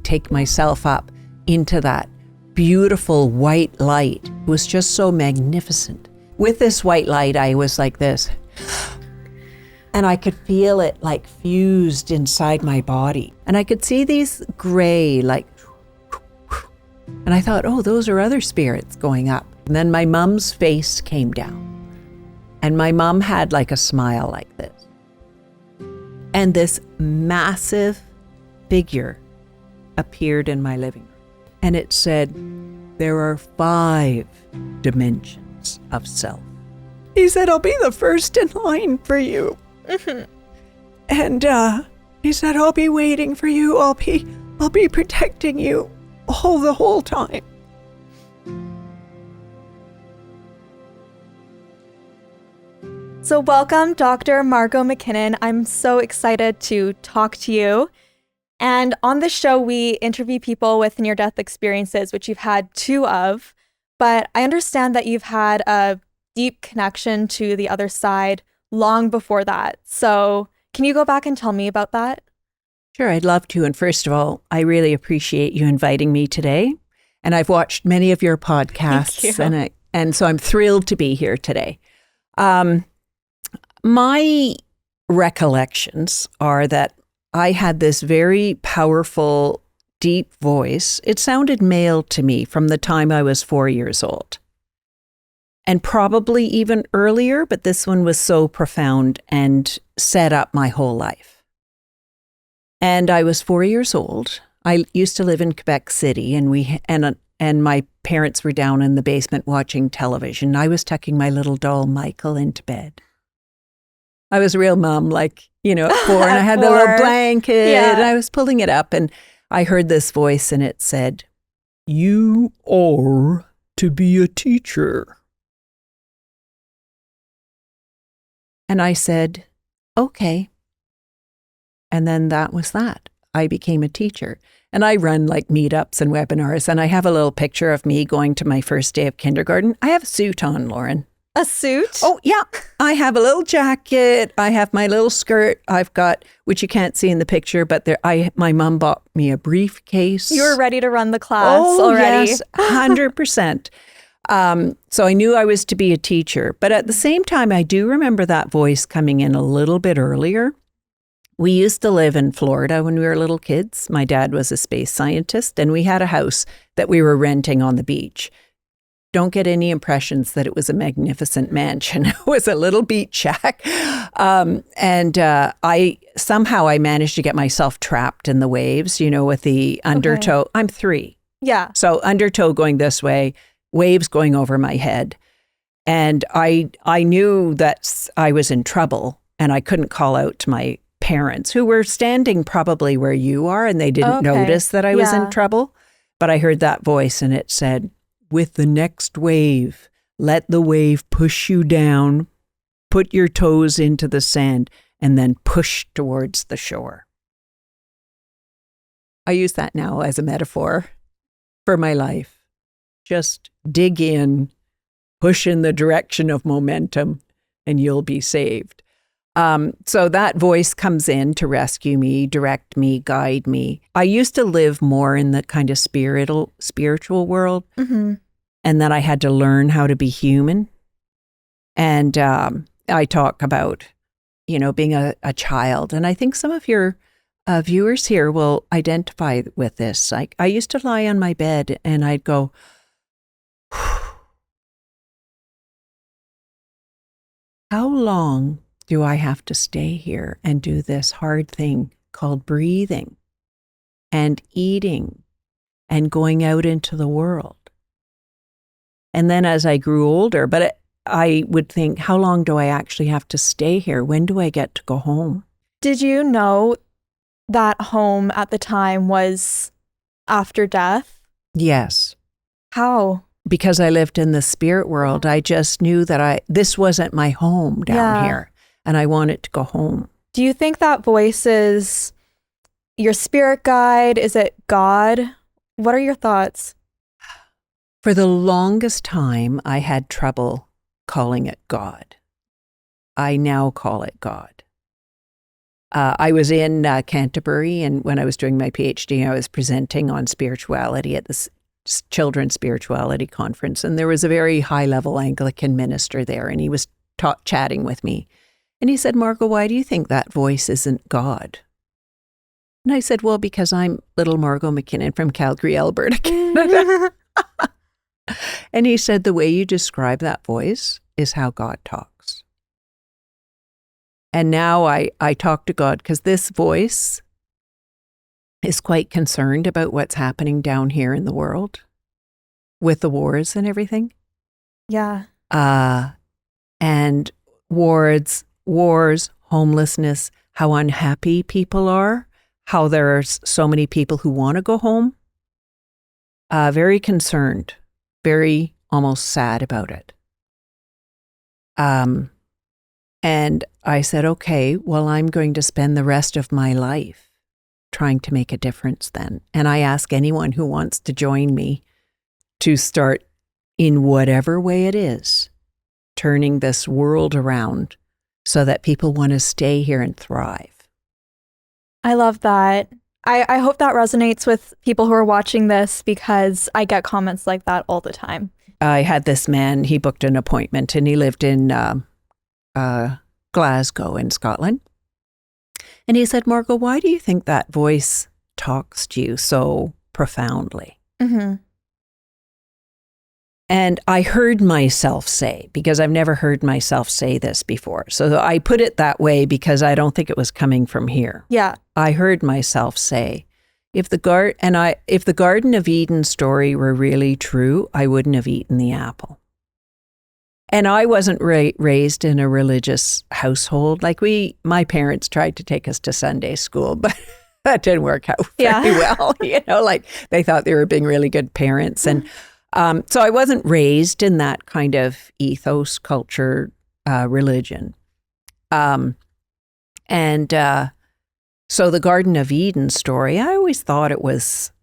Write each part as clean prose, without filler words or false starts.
take myself up into that beautiful white light. It was just so magnificent. With this white light, I was like this. And I could feel it like fused inside my body. And I could see these gray, like, and I thought, oh, those are other spirits going up. And then my mom's face came down. And my mom had like a smile like this. And this massive figure appeared in my living room. And it said, there are 5 dimensions of self. He said, I'll be the first in line for you. Mm-hmm. And he said, I'll be waiting for you. I'll be protecting you the whole time. So welcome, Dr. Margot McKinnon. I'm so excited to talk to you. And on the show, we interview people with near-death experiences, which you've had 2 of. But I understand that you've had a deep connection to the other side long before that. So can you go back and tell me about that? Sure, I'd love to. And first of all, I really appreciate you inviting me today. And I've watched many of your podcasts, Thank you. and so I'm thrilled to be here today. My recollections are that I had this very powerful, deep voice. It sounded male to me from the time I was 4 years old. And probably even earlier, but this one was so profound and set up my whole life. And I was 4 years old. I used to live in Quebec City, and my parents were down in the basement watching television. I was tucking my little doll Michael into bed. I was a real mom, like, at 4, and I had the little blanket, and I was pulling it up, and I heard this voice, and it said, "You are to be a teacher." And I said, okay. And then that was that. I became a teacher. And I run like meetups and webinars. And I have a little picture of me going to my first day of kindergarten. I have a suit on, Lauren. A suit? Oh, yeah. I have a little jacket. I have my little skirt. I've got, which you can't see in the picture, but my mom bought me a briefcase. You were ready to run the class already. Yes, 100%. So I knew I was to be a teacher. But at the same time, I do remember that voice coming in a little bit earlier. We used to live in Florida when we were little kids. My dad was a space scientist, and we had a house that we were renting on the beach. Don't get any impressions that it was a magnificent mansion. It was a little beach shack. I managed to get myself trapped in the waves, with the undertow. Okay. I'm 3. Yeah. So undertow going this way, waves going over my head. And I knew that I was in trouble, and I couldn't call out to my parents, who were standing probably where you are, and they didn't notice that I was in trouble. But I heard that voice, and it said, "With the next wave, let the wave push you down, put your toes into the sand, and then push towards the shore." I use that now as a metaphor for my life. Just dig in, push in the direction of momentum, and you'll be saved. So that voice comes in to rescue me, direct me, guide me. I used to live more in the kind of spiritual world, mm-hmm. and then I had to learn how to be human. And I talk about, being a child. And I think some of your viewers here will identify with this. Like, I used to lie on my bed and I'd go, how long do I have to stay here and do this hard thing called breathing and eating and going out into the world? And then as I grew older, I would think, how long do I actually have to stay here? When do I get to go home? Did you know that home at the time was after death? Yes. How? Because I lived in the spirit world. I just knew that this wasn't my home down here. And I wanted to go home. Do you think that voice is your spirit guide? Is it God? What are your thoughts? For the longest time, I had trouble calling it God. I now call it God. I was in Canterbury, and when I was doing my PhD, I was presenting on spirituality at this children's spirituality conference, and there was a very high-level Anglican minister there, and he was chatting with me. And he said, Margot, why do you think that voice isn't God? And I said, well, because I'm little Margot McKinnon from Calgary, Alberta, Canada. And he said, the way you describe that voice is how God talks. And now I talk to God because this voice is quite concerned about what's happening down here in the world with the wars and everything. Yeah. And wars, homelessness, how unhappy people are, how there's so many people who want to go home. Very concerned, very almost sad about it. And I said, okay, well, I'm going to spend the rest of my life trying to make a difference then. And I ask anyone who wants to join me to start in whatever way it is, turning this world around so that people want to stay here and thrive. I love that. I hope that resonates with people who are watching this because I get comments like that all the time. I had this man, he booked an appointment and he lived in Glasgow in Scotland. And he said, Margot, why do you think that voice talks to you so profoundly? Mm-hmm. And I heard myself say, because I've never heard myself say this before. So I put it that way because I don't think it was coming from here. Yeah. I heard myself say, if the Garden of Eden story were really true, I wouldn't have eaten the apple. And I wasn't raised in a religious household. Like my parents tried to take us to Sunday school, but that didn't work out very well. Like they thought they were being really good parents. And so I wasn't raised in that kind of ethos, culture, religion. So the Garden of Eden story, I always thought it was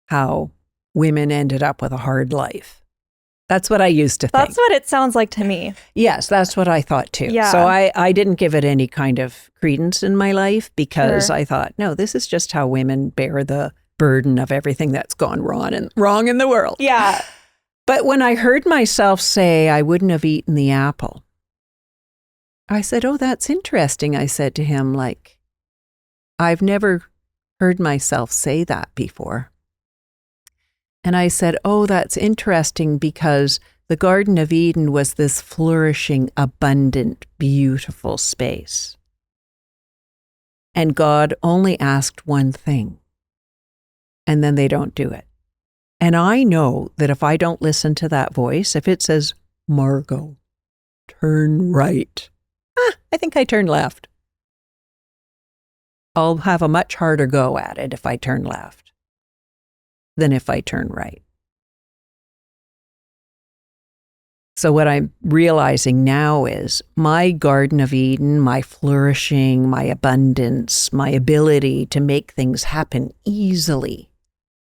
how women ended up with a hard life. That's what I used to think. That's what it sounds like to me. Yes, that's what I thought too. Yeah. So I didn't give it any kind of credence in my life because I thought, no, this is just how women bear the burden of everything that's gone wrong in the world. Yeah. But when I heard myself say I wouldn't have eaten the apple, I said, oh, that's interesting. I said to him, like, I've never heard myself say that before. And I said, oh, that's interesting because the Garden of Eden was this flourishing, abundant, beautiful space. And God only asked one thing, and then they don't do it. And I know that if I don't listen to that voice, if it says, Margot, turn right, I think I turn left. I'll have a much harder go at it if I turn left than if I turn right. So what I'm realizing now is my Garden of Eden, my flourishing, my abundance, my ability to make things happen easily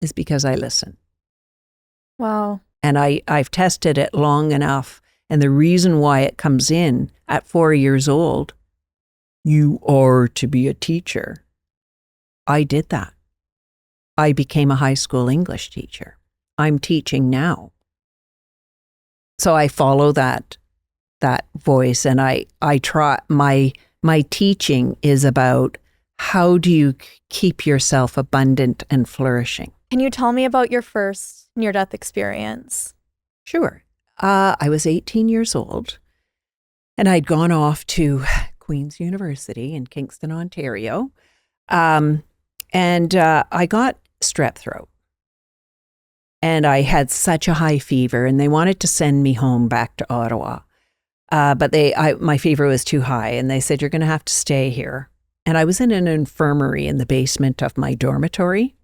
is because I listen. Wow. And I've tested it long enough. And the reason why it comes in at 4 years old, you are to be a teacher. I did that. I became a high school English teacher. I'm teaching now. So I follow that voice, and I try. My teaching is about how do you keep yourself abundant and flourishing. Can you tell me about your first near-death experience? Sure. I was 18 years old, and I'd gone off to Queen's University in Kingston, Ontario, and I got strep throat. And I had such a high fever, and they wanted to send me home back to Ottawa. But my fever was too high, and they said, you're going to have to stay here. And I was in an infirmary in the basement of my dormitory.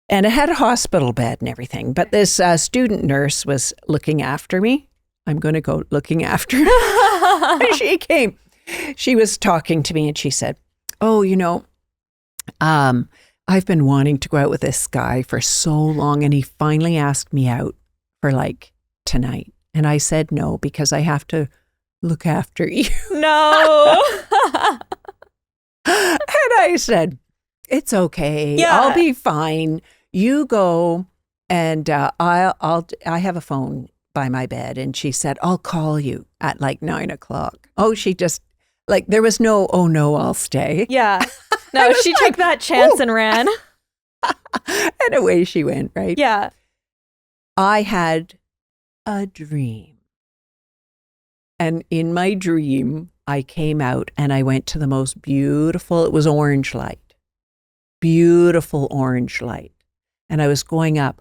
And it had a hospital bed and everything. But this student nurse was looking after me. I'm going to go looking after her. And she came. She was talking to me, and she said, oh, I've been wanting to go out with this guy for so long, and he finally asked me out for tonight. And I said no, because I have to look after you. No. I said, it's okay. Yeah. I'll be fine. You go and I have a phone by my bed. And she said, I'll call you at like 9:00. Oh, she just like, there was no, oh no, I'll stay. Yeah. No, she took that chance and ran. And away she went, right? Yeah. I had a dream. And in my dream, I came out and I went to the most beautiful, it was orange light, beautiful orange light. And I was going up.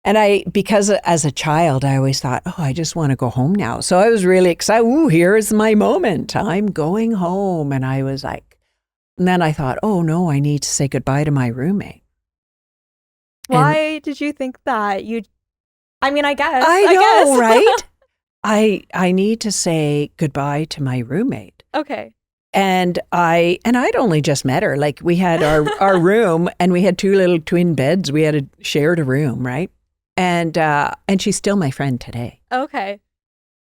And because as a child, I always thought, oh, I just want to go home now. So I was really excited. Ooh, here's my moment. I'm going home. And I was like, and then I thought, oh no, I need to say goodbye to my roommate. Why did you think that? I guess. I know, guess. right? I need to say goodbye to my roommate. Okay. And I'd only just met her. Like we had our room and we had 2 little twin beds. We had shared a room, right? And she's still my friend today. Okay.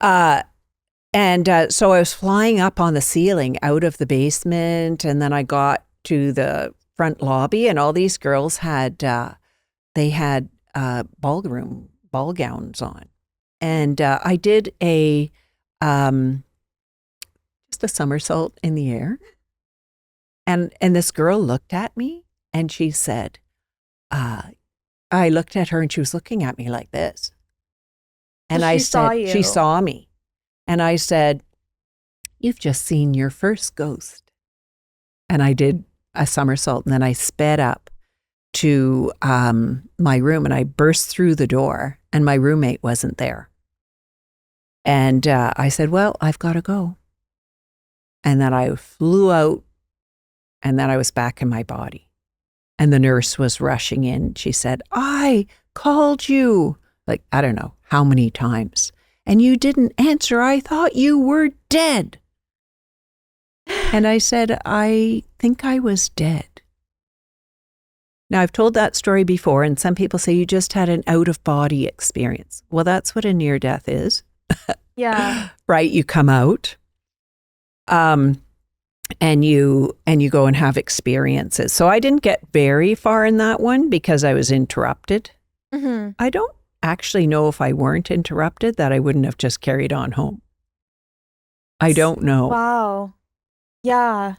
So I was flying up on the ceiling out of the basement, and then I got to the front lobby, and all these girls had ball gowns on, and I did just a somersault in the air, and this girl looked at me, and she said, I looked at her and she was looking at me like this. And I said, she saw me. And I said, you've just seen your first ghost. And I did a somersault and then I sped up to my room and I burst through the door and my roommate wasn't there. And I said, well, I've got to go. And then I flew out and then I was back in my body. And the nurse was rushing in. She said, I called you, like, I don't know how many times. And you didn't answer. I thought you were dead. And I said, I think I was dead. Now, I've told that story before, and some people say you just had an out-of-body experience. Well, that's what a near-death is. Yeah. Right? You come out. And you go and have experiences. So I didn't get very far in that one because I was interrupted. Mm-hmm. I don't actually know if I weren't interrupted that I wouldn't have just carried on home. I don't know. Wow. Yeah.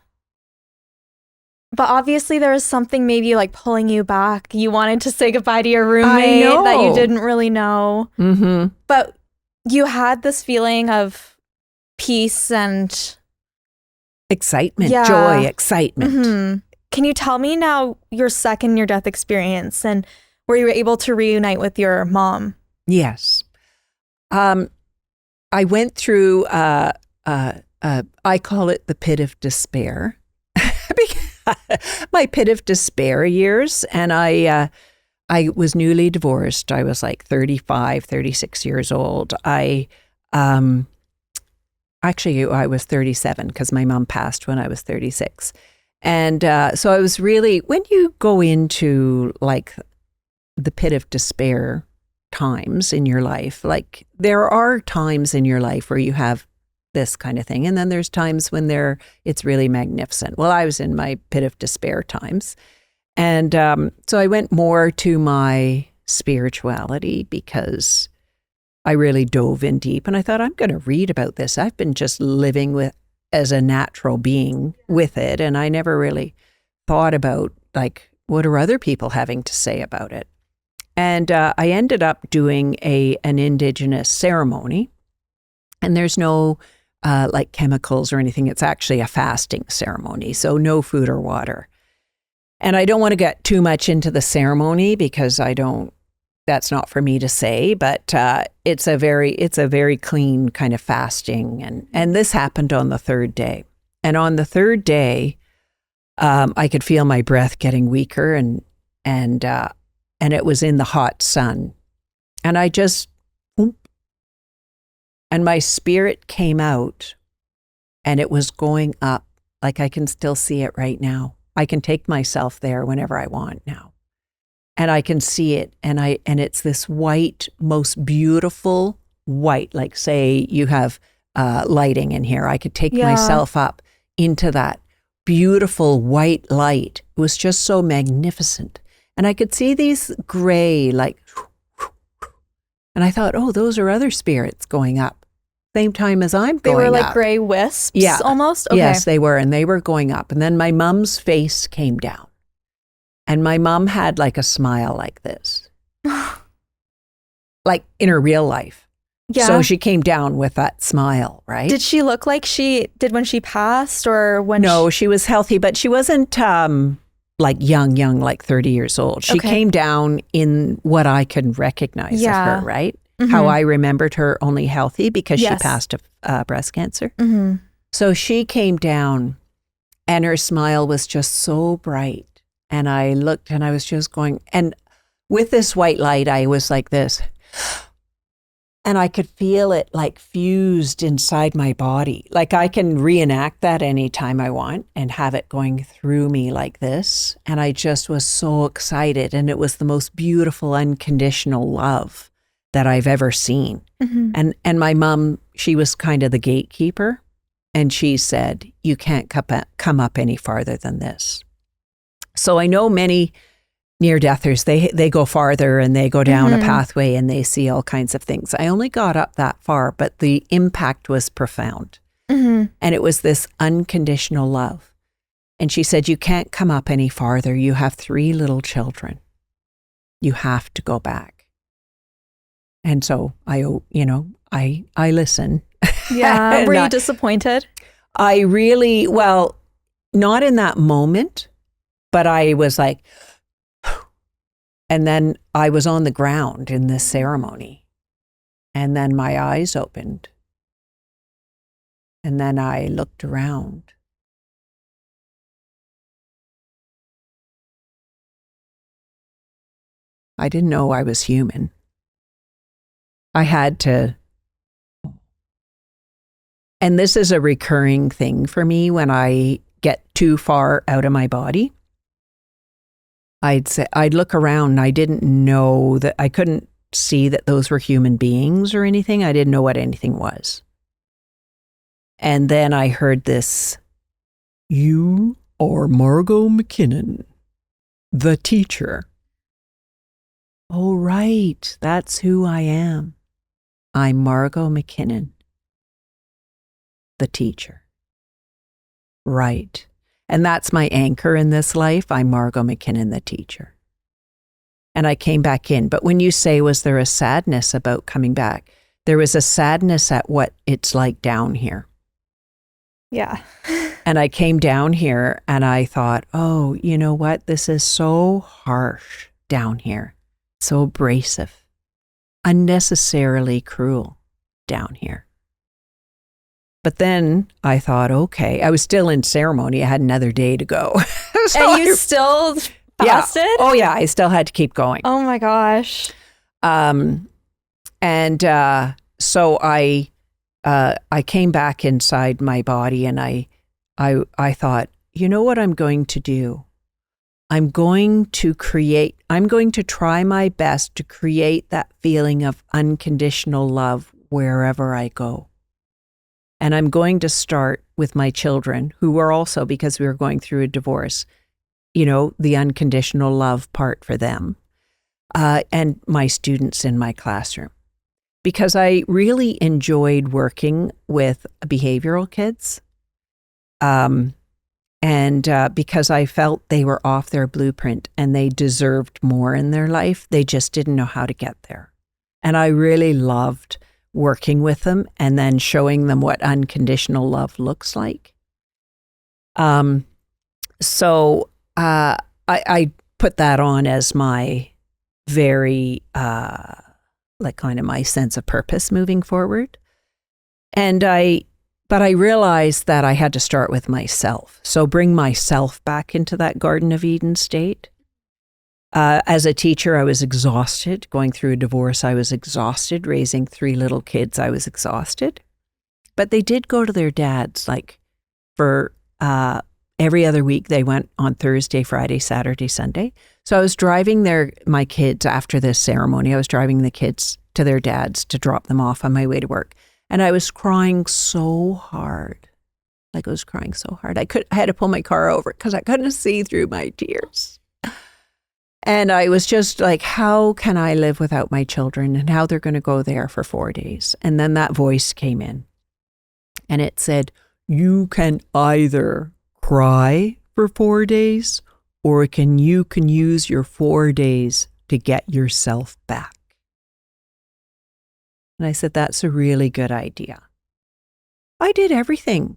But obviously there was something maybe like pulling you back. You wanted to say goodbye to your roommate that you didn't really know. Mm-hmm. But you had this feeling of peace and excitement, joy, excitement. Mm-hmm. Can you tell me now your second near-death experience and where you were able to reunite with your mom? Yes. I went through, I call it the pit of despair. My pit of despair years. And I was newly divorced. I was like 35, 36 years old. Actually, I was 37 because my mom passed when I was 36. And so I was really, when you go into like the pit of despair times in your life, like there are times in your life where you have this kind of thing. And then there's times when it's really magnificent. Well, I was in my pit of despair times. And so I went more to my spirituality because I really dove in deep and I thought, I'm going to read about this. I've been just living as a natural being with it. And I never really thought about like, what are other people having to say about it? And I ended up doing an Indigenous ceremony, and there's no like chemicals or anything. It's actually a fasting ceremony. So no food or water. And I don't want to get too much into the ceremony because that's not for me to say, but it's a very clean kind of fasting. And this happened on the 3rd day. And on the 3rd day, I could feel my breath getting weaker and it was in the hot sun. And I just, and my spirit came out and it was going up. Like I can still see it right now. I can take myself there whenever I want now. And I can see it, and it's this white, most beautiful white, like say you have lighting in here. I could take myself up into that beautiful white light. It was just so magnificent. And I could see these gray, like, and I thought, oh, those are other spirits going up. Same time as I'm They going were like up. gray wisps almost? Okay. Yes, they were. And they were going up. And then my mom's face came down. And my mom had like a smile like this. Like in her real life. Yeah. So she came down with that smile, right? Did she look like she did when she passed or when No, she was healthy, but she wasn't like young, like 30 years old. She came down in what I could recognize of her, right? Mm-hmm. How I remembered her only healthy because she passed of breast cancer. Mm-hmm. So she came down and her smile was just so bright. And I looked and I was just going, and with this white light, I was like this. And I could feel it like fused inside my body. Like I can reenact that anytime I want and have it going through me like this. And I just was so excited. And it was the most beautiful, unconditional love that I've ever seen. Mm-hmm. And my mom, she was kind of the gatekeeper. And she said, you can't come up any farther than this. So I know many near-deathers, they go farther and they go down a pathway and they see all kinds of things. I only got up that far, but the impact was profound. Mm-hmm. And it was this unconditional love. And she said, you can't come up any farther. You have 3 little children. You have to go back. And so I listen. Yeah. Were you disappointed? I really, well, not in that moment, but I was like, and then I was on the ground in this ceremony. And then my eyes opened. And then I looked around. I didn't know I was human. I had to. And this is a recurring thing for me when I get too far out of my body. I'd look around and I didn't know that, I couldn't see that those were human beings or anything. I didn't know what anything was. And then I heard this, you are Margot McKinnon, the teacher. Oh, right. That's who I am. I'm Margot McKinnon, the teacher. Right. And that's my anchor in this life. I'm Margot McKinnon, the teacher. And I came back in. But when you say, was there a sadness about coming back? There was a sadness at what it's like down here. Yeah. And I came down here and I thought, oh, you know what? This is so harsh down here. So abrasive. Unnecessarily cruel down here. But then I thought, okay, I was still in ceremony. I had another day to go. So and you still fasted? Yeah. Oh, yeah. I still had to keep going. Oh, my gosh. So I came back inside my body and I thought, you know what I'm going to do? I'm going to try my best to create that feeling of unconditional love wherever I go. And I'm going to start with my children, who were also, because we were going through a divorce, you know, the unconditional love part for them, and my students in my classroom. Because I really enjoyed working with behavioral kids. And because I felt they were off their blueprint and they deserved more in their life, they just didn't know how to get there. And I really loved working with them and then showing them what unconditional love looks like. So I put that on as my very, like kind of my sense of purpose moving forward. But I realized that I had to start with myself. So bring myself back into that Garden of Eden state. As a teacher, I was exhausted. Going through a divorce, I was exhausted. Raising 3 little kids, I was exhausted. But they did go to their dads, like for every other week. They went on Thursday, Friday, Saturday, Sunday. So I was driving my kids after this ceremony. I was driving the kids to their dads to drop them off on my way to work. And I was crying so hard Like I was crying so hard. I had to pull my car over because I couldn't see through my tears. And I was just like, how can I live without my children and how they're going to go there for 4 days? And then that voice came in and it said, you can either cry for 4 days or you can use your 4 days to get yourself back. And I said, that's a really good idea. I did everything.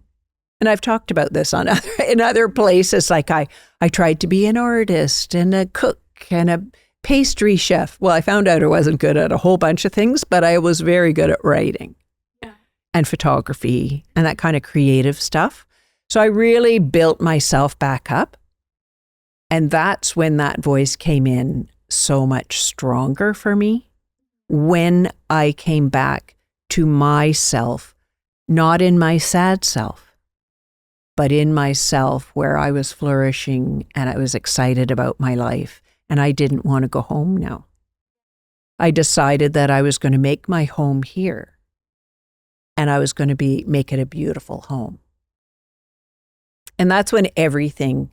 And I've talked about this in other places. Like I tried to be an artist and a cook and a pastry chef. Well, I found out I wasn't good at a whole bunch of things, but I was very good at writing and photography and that kind of creative stuff. So I really built myself back up. And that's when that voice came in so much stronger for me. When I came back to myself, not in my sad self, but in myself where I was flourishing and I was excited about my life and I didn't want to go home now. I decided that I was going to make my home here and I was going to make it a beautiful home. And that's when everything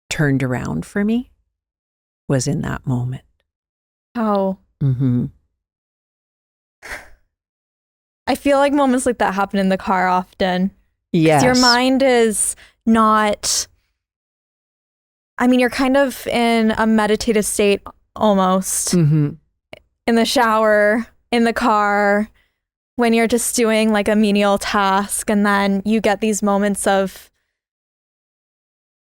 turned around for me, was in that moment. Oh. Mm-hmm. I feel like moments like that happen in the car often. Yes. Your mind is not, I mean, you're kind of in a meditative state almost. Mm-hmm. In the shower, in the car, when you're just doing like a menial task, and then you get these moments of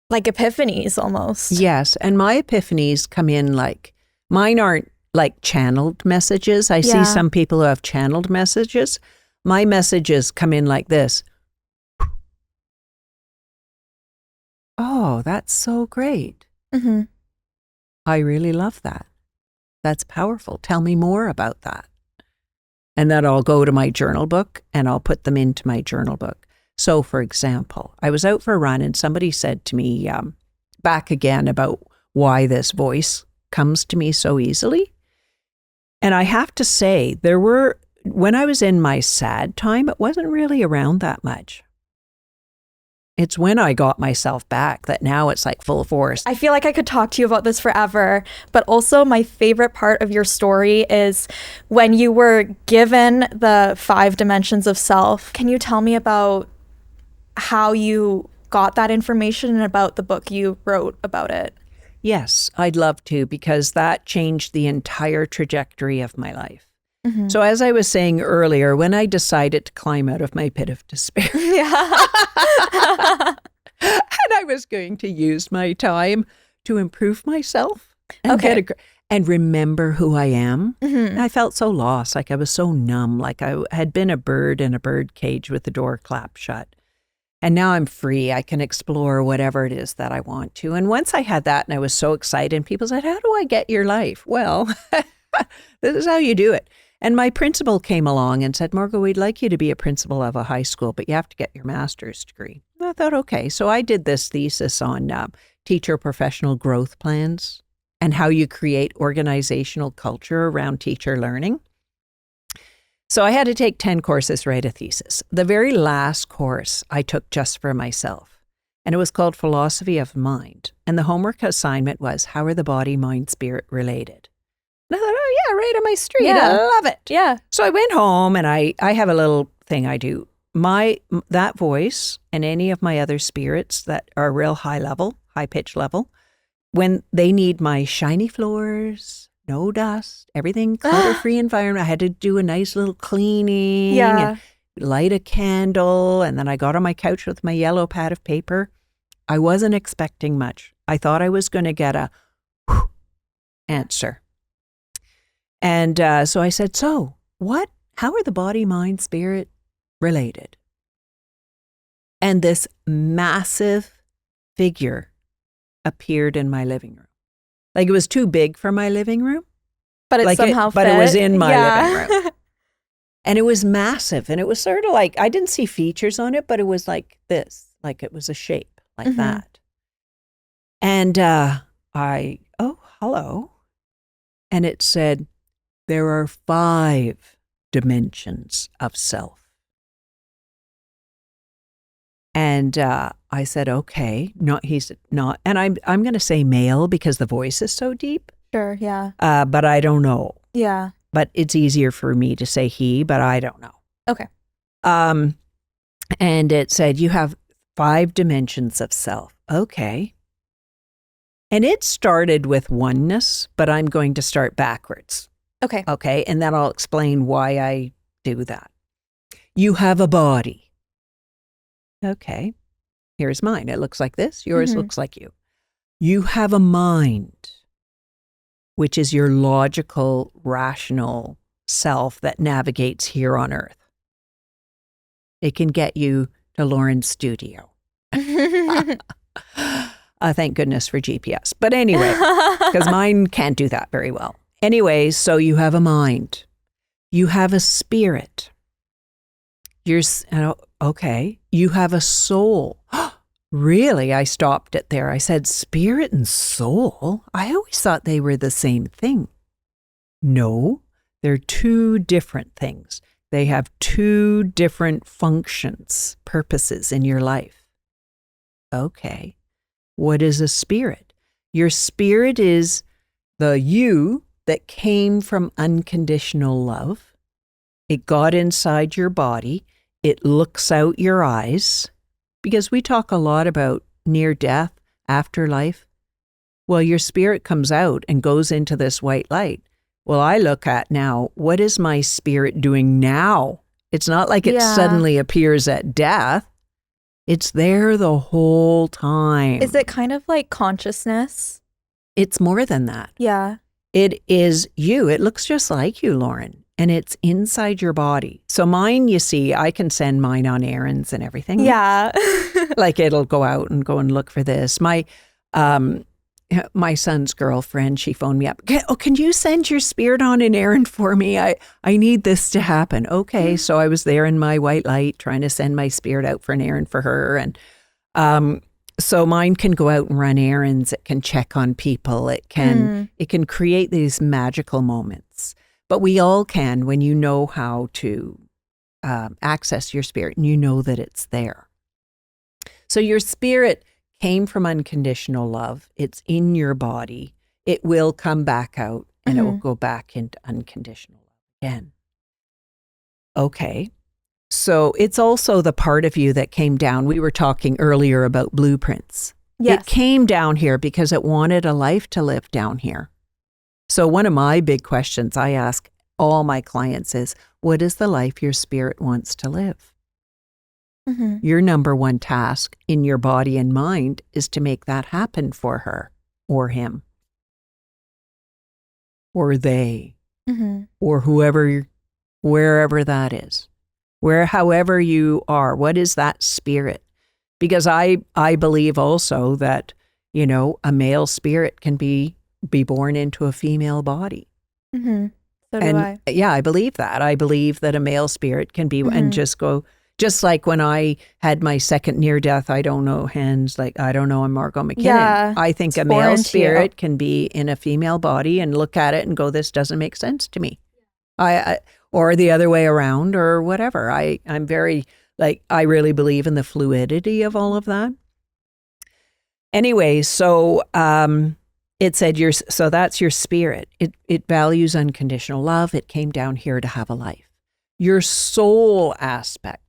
like epiphanies almost. Yes. And my epiphanies come in like, mine aren't like channeled messages. I see some people who have channeled messages. My messages come in like this. Oh, that's so great. Mm-hmm. I really love that. That's powerful. Tell me more about that. And then I'll go to my journal book and I'll put them into my journal book. So, for example, I was out for a run and somebody said to me back again about why this voice comes to me so easily. And I have to say, when I was in my sad time, it wasn't really around that much. It's when I got myself back that now it's like full force. I feel like I could talk to you about this forever, but also my favorite part of your story is when you were given the 5 dimensions of self. Can you tell me about how you got that information and about the book you wrote about it? Yes, I'd love to, because that changed the entire trajectory of my life. Mm-hmm. So as I was saying earlier, when I decided to climb out of my pit of despair, Yeah. and I was going to use my time to improve myself and and remember who I am. Mm-hmm. I felt so lost, like I was so numb, like I had been a bird in a bird cage with the door clapped shut. And now I'm free. I can explore whatever it is that I want to. And once I had that and I was so excited, and people said, how do I get your life? Well, this is how you do it. And my principal came along and said, Margot, we'd like you to be a principal of a high school, but you have to get your master's degree. And I thought, okay. So I did this thesis on teacher professional growth plans and how you create organizational culture around teacher learning. So I had to take 10 courses to write a thesis. The very last course I took just for myself, and it was called Philosophy of Mind. And the homework assignment was, how are the body, mind, spirit related? And I thought, oh yeah, right on my street. Yeah. I love it. Yeah. So I went home and I have a little thing I do. That voice and any of my other spirits that are real high pitch level, when they need my shiny floors, no dust, everything clutter-free environment. I had to do a nice little cleaning and light a candle. And then I got on my couch with my yellow pad of paper. I wasn't expecting much. I thought I was going to get a answer. And so I said, so how are the body, mind, spirit related? And this massive figure appeared in my living room. Like it was too big for my living room. But it somehow fit. But it was in my living room. And it was massive. And it was sort of like, I didn't see features on it, but it was like this, like it was a shape like that. And hello. And it said, there are 5 dimensions of self. And I said, okay. No, he said, not. And I'm going to say male because the voice is so deep. Sure, yeah. But I don't know. Yeah. But it's easier for me to say he, but I don't know. Okay. And it said, you have 5 dimensions of self. Okay. And it started with oneness, but I'm going to start backwards. Okay. Okay. And then I'll explain why I do that. You have a body. Okay. Here's mine. It looks like this. Yours looks like you. You have a mind, which is your logical, rational self that navigates here on earth. It can get you to Lauren's studio. Thank goodness for GPS. But anyway, because mine can't do that very well. Anyway, so you have a mind. You have a spirit. Okay. You have a soul. Really? I stopped it there. I said, spirit and soul? I always thought they were the same thing. No, they're 2 different things. They have 2 different functions, purposes in your life. Okay. What is a spirit? Your spirit is the you that came from unconditional love. It got inside your body. It looks out your eyes. Because we talk a lot about near death, afterlife. Well, your spirit comes out and goes into this white light. Well, I look at now, what is my spirit doing now? It's not like it suddenly appears at death. It's there the whole time. Is it kind of like consciousness? It's more than that. Yeah. It is you. It looks just like you, Lauren. And it's inside your body. So mine, you see, I can send mine on errands and everything. Yeah. Like it'll go out and go and look for this. My son's girlfriend, she phoned me up. Can you send your spirit on an errand for me? I need this to happen. Okay. So I was there in my white light trying to send my spirit out for an errand for her. And so mine can go out and run errands. It can check on people. It can create these magical moments. But we all can when you know how to access your spirit and you know that it's there. So your spirit came from unconditional love. It's in your body. It will come back out and it will go back into unconditional love again. Okay. So it's also the part of you that came down. We were talking earlier about blueprints. Yes. It came down here because it wanted a life to live down here. So one of my big questions I ask all my clients is, what is the life your spirit wants to live? Your number 1 task in your body and mind is to make that happen for her or him or they or whoever, wherever that is, however you are. What is that spirit? Because I believe also that, a male spirit can be born into a female body. So do I. Yeah, I believe that. I believe that a male spirit can be and just go, just like when I had my second near death, I don't know, I'm Margot McKinnon. Yeah, I think a male spirit can be in a female body and look at it and go, this doesn't make sense to me. Or the other way around or whatever. I'm very, I really believe in the fluidity of all of that. Anyway, so it said, so that's your spirit. It values unconditional love. It came down here to have a life. Your soul aspect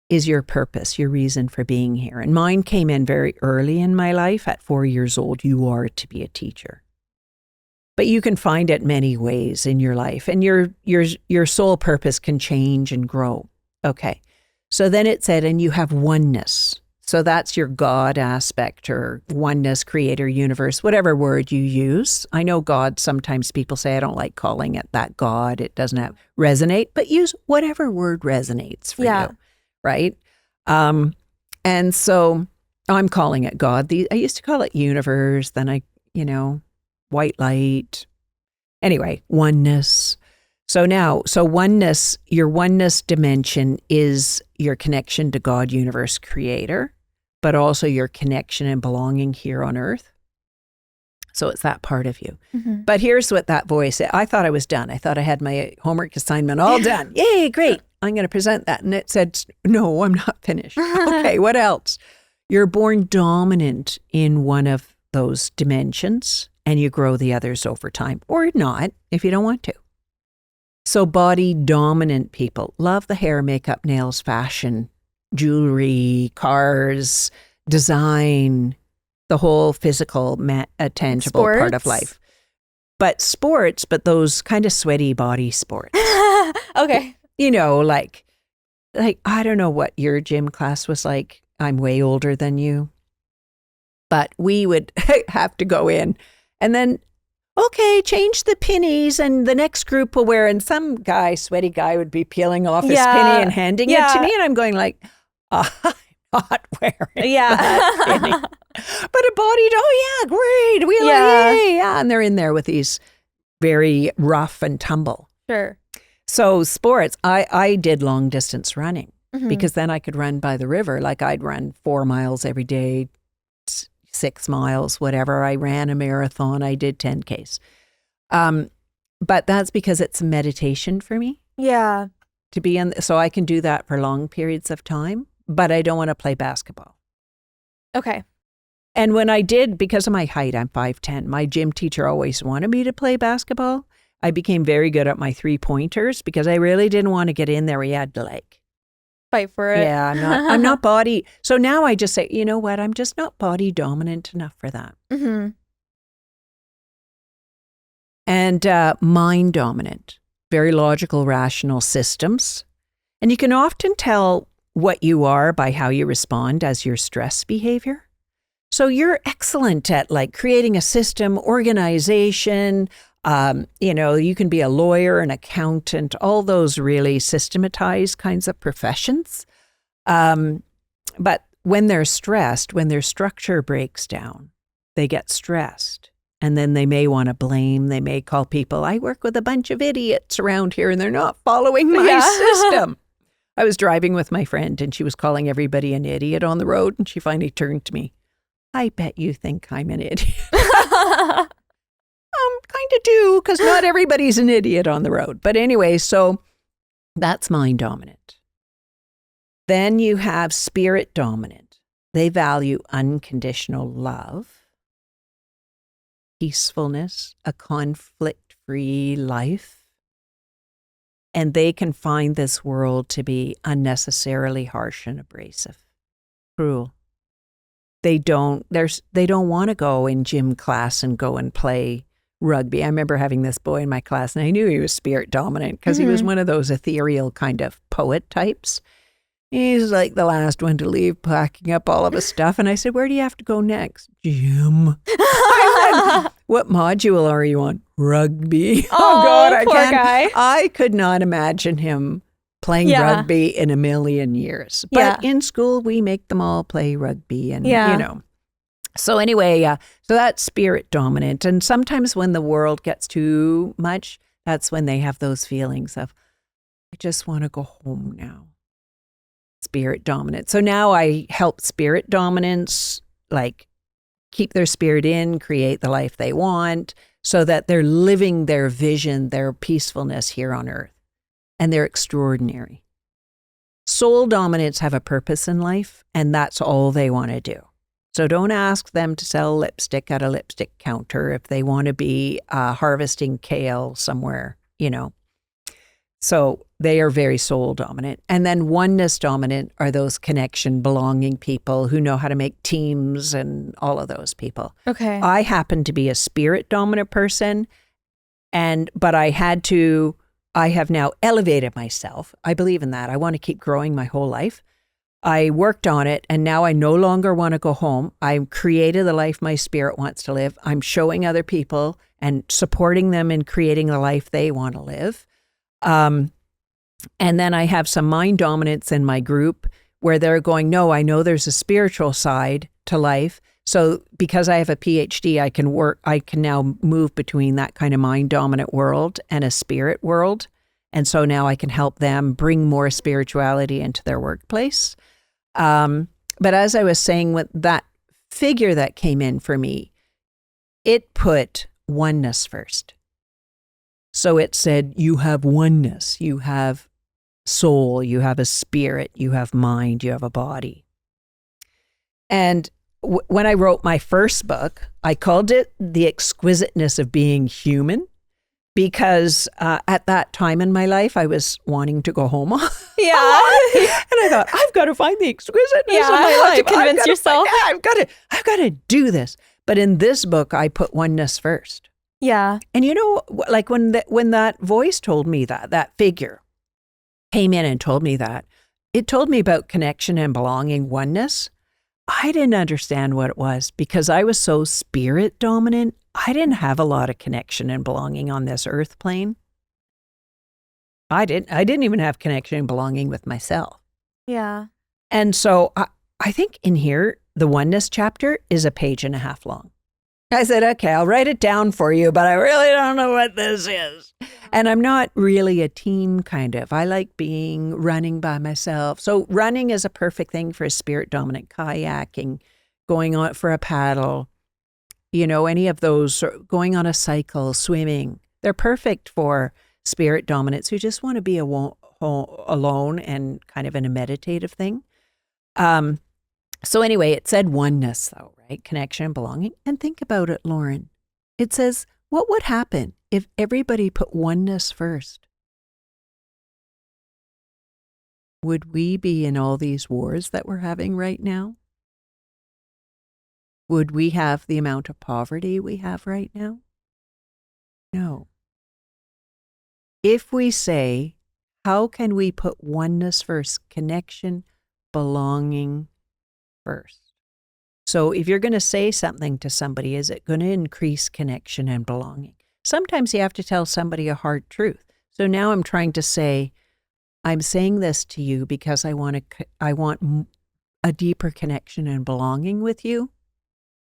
is your purpose, your reason for being here. And mine came in very early in my life. At 4 years old, you are to be a teacher. But you can find it many ways in your life. And your soul purpose can change and grow. Okay. So then it said, and you have oneness. So that's your God aspect or oneness, creator, universe, whatever word you use. I know God, sometimes people say, I don't like calling it that God. It doesn't resonate, but use whatever word resonates for you, right? And so I'm calling it God. I used to call it universe, then white light. Anyway, oneness. So oneness, your oneness dimension is your connection to God, universe, creator, but also your connection and belonging here on earth. So it's that part of you. Mm-hmm. But here's what that voice said. I thought I was done. I thought I had my homework assignment all done. Yay, great. I'm going to present that. And it said, no, I'm not finished. Okay, what else? You're born dominant in one of those dimensions and you grow the others over time, or not if you don't want to. So body dominant people love the hair, makeup, nails, fashion, jewelry, cars, design, the whole physical, tangible part of life. But sports, but those kind of sweaty body sports. Okay. You know, like I don't know what your gym class was like. I'm way older than you. But we would have to go in and then, okay, change the pennies and the next group will wear, and some guy, sweaty guy would be peeling off his penny and handing it to me. And I'm going like, I'm not wearing that penny. But a body, oh yeah, great. We yeah. And they're in there with these very rough and tumble. Sure. So sports, I did long distance running Mm-hmm. because then I could run by the river. Like I'd run 4 miles every day, 6 miles, whatever. I ran a marathon. I did 10Ks. But that's because it's meditation for me. Yeah. To be in, so I can do that for long periods of time, but I don't want to play basketball. Okay. And when I did, because of my height, I'm 5'10", my gym teacher always wanted me to play basketball. I became very good at my 3-pointers because I really didn't want to get in there where you had to like fight for it. Yeah, I'm not body. So now I just say, you know what? I'm just not body dominant enough for that. Mm-hmm. And mind dominant, very logical, rational systems. And you can often tell what you are by how you respond as your stress behavior. So you're excellent at like creating a system, organization. You know, you can be a lawyer, an accountant, all those really systematized kinds of professions. But when they're stressed, when their structure breaks down, they get stressed. And then they may want to blame. They may call people, I work with a bunch of idiots around here and they're not following my system. I was driving with my friend and she was calling everybody an idiot on the road. And she finally turned to me. I bet you think I'm an idiot. Kind of do, because not everybody's an idiot on the road. But anyway, so that's mind dominant. Then you have spirit dominant. They value unconditional love, peacefulness, a conflict-free life. And they can find this world to be unnecessarily harsh and abrasive, cruel. They don't want to go in gym class and go and play rugby. I remember having this boy in my class and I knew he was spirit dominant because he was one of those ethereal kind of poet types. He's like the last one to leave, packing up all of his stuff. And I said, where do you have to go next? Gym. I said, what module are you on? Rugby. Oh God, poor guy. I could not imagine him playing rugby in a million years. But in school, we make them all play rugby and, you know. So anyway, so that's spirit dominant. And sometimes when the world gets too much, that's when they have those feelings of, I just want to go home now. Spirit dominant. So now I help spirit dominance, like keep their spirit in, create the life they want, so that they're living their vision, their peacefulness here on earth. And they're extraordinary. Soul dominants have a purpose in life, and that's all they want to do. So don't ask them to sell lipstick at a lipstick counter if they want to be harvesting kale somewhere, you know. So they are very soul dominant. And then oneness dominant are those connection belonging people who know how to make teams and all of those people. Okay. I happen to be a spirit dominant person, but I have now elevated myself. I believe in that. I want to keep growing my whole life. I worked on it, and now I no longer want to go home. I've created the life my spirit wants to live. I'm showing other people and supporting them in creating the life they want to live. And then I have some mind dominance in my group where they're going, no, I know there's a spiritual side to life. So because I have a PhD, I can now move between that kind of mind dominant world and a spirit world. And so now I can help them bring more spirituality into their workplace. But as I was saying, with that figure that came in for me, it put oneness first. So it said, you have oneness, you have soul, you have a spirit, you have mind, you have a body. And when I wrote my first book, I called it The Exquisiteness of Being Human, because at that time in my life, I was wanting to go home. Yeah. And I thought, I've got to find the exquisiteness of my life. To convince yourself. I've got to do this. But in this book, I put oneness first. Yeah. And you know, like when that voice told me that figure came in and told me that, it told me about connection and belonging, oneness. I didn't understand what it was because I was so spirit dominant. I didn't have a lot of connection and belonging on this earth plane. I didn't even have connection and belonging with myself. Yeah. And so I think in here, the oneness chapter is a page and a half long. I said, okay, I'll write it down for you, but I really don't know what this is. And I'm not really a team kind of. I like running by myself. So running is a perfect thing for a spirit dominant, kayaking, going on for a paddle, you know, any of those, going on a cycle, swimming. They're perfect for spirit dominants who just want to be alone and kind of in a meditative thing. So anyway, it said oneness though, right? Connection and belonging. And think about it, Lauren. It says, what would happen if everybody put oneness first? Would we be in all these wars that we're having right now? Would we have the amount of poverty we have right now? No. If we say, how can we put oneness first? Connection, belonging first. So if you're going to say something to somebody, is it going to increase connection and belonging? Sometimes you have to tell somebody a hard truth. So now I'm trying to say, I'm saying this to you because I want a deeper connection and belonging with you.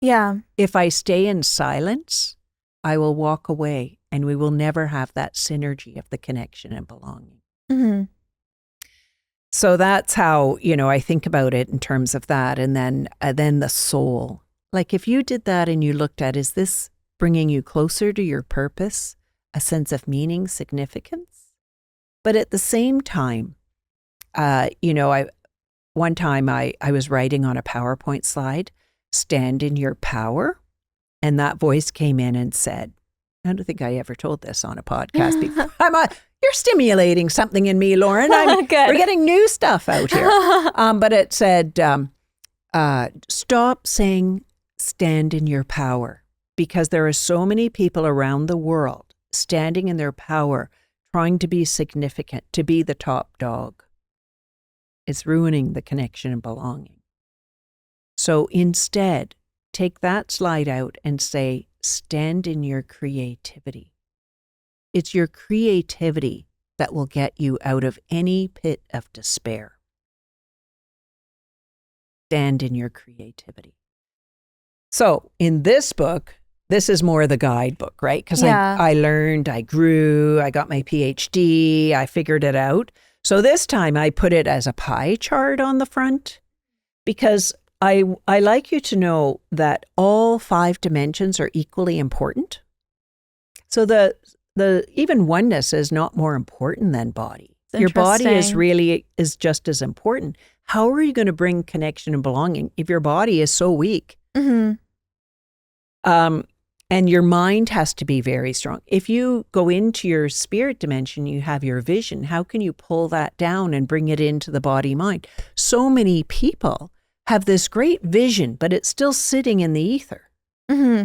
Yeah. If I stay in silence, I will walk away and we will never have that synergy of the connection and belonging. Mm-hmm. So that's how, you know, I think about it in terms of that. And then the soul. Like if you did that and you looked at, is this bringing you closer to your purpose, a sense of meaning, significance? But at the same time, you know, one time I was writing on a PowerPoint slide, stand in your power. And that voice came in and said, I don't think I ever told this on a podcast before. You're stimulating something in me, Lauren. We're getting new stuff out here. But it said, stop saying stand in your power, because there are so many people around the world standing in their power, trying to be significant, to be the top dog. It's ruining the connection and belonging. So instead, take that slide out and say, stand in your creativity. It's your creativity that will get you out of any pit of despair. Stand in your creativity. So in this book, this is more the guidebook, right? Because I learned, I grew, I got my PhD, I figured it out. So this time I put it as a pie chart on the front, because I like you to know that all 5 dimensions are equally important. So the even oneness is not more important than body. Your body is just as important. How are you going to bring connection and belonging if your body is so weak? Mm-hmm. And your mind has to be very strong. If you go into your spirit dimension, you have your vision. How can you pull that down and bring it into the body mind? So many people have this great vision, but it's still sitting in the ether. Mm-hmm.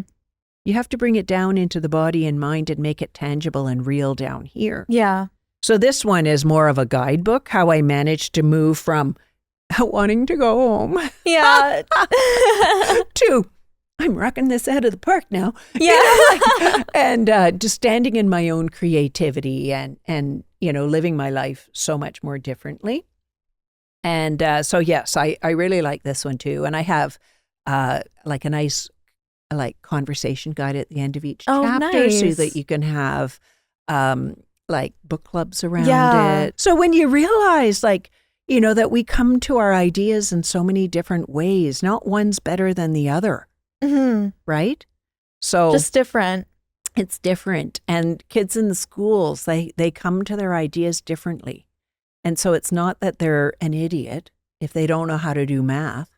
You have to bring it down into the body and mind and make it tangible and real down here. Yeah. So this one is more of a guidebook, how I managed to move from wanting to go home yeah. to I'm rocking this out of the park now. Yeah. And just standing in my own creativity and you know, living my life so much more differently. And so, yes, I really like this one too. And I have like a nice conversation guide at the end of each chapter, so that you can have like book clubs around it. So when you realize you know, that we come to our ideas in so many different ways, not one's better than the other, mm-hmm. right? So just different. it's different. And kids in the schools, they come to their ideas differently. And so it's not that they're an idiot if they don't know how to do math.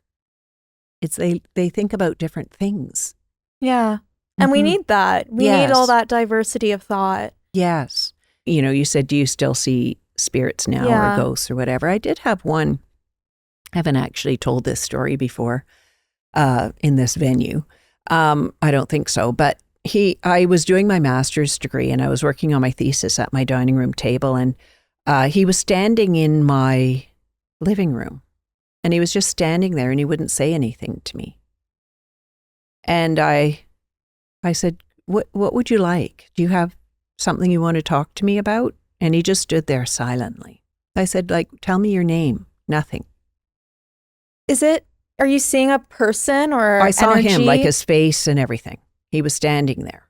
It's they think about different things. Yeah. And we need that. We need all that diversity of thought. Yes. You said, do you still see spirits now or ghosts or whatever? I did have one. I haven't actually told this story before in this venue. I don't think so. But I was doing my master's degree and I was working on my thesis at my dining room table, and he was standing in my living room, and he was just standing there and he wouldn't say anything to me. And I said, what would you like? Do you have something you want to talk to me about? And he just stood there silently. I said, tell me your name. Nothing. Are you seeing a person or I saw energy? him, like his face and everything. He was standing there.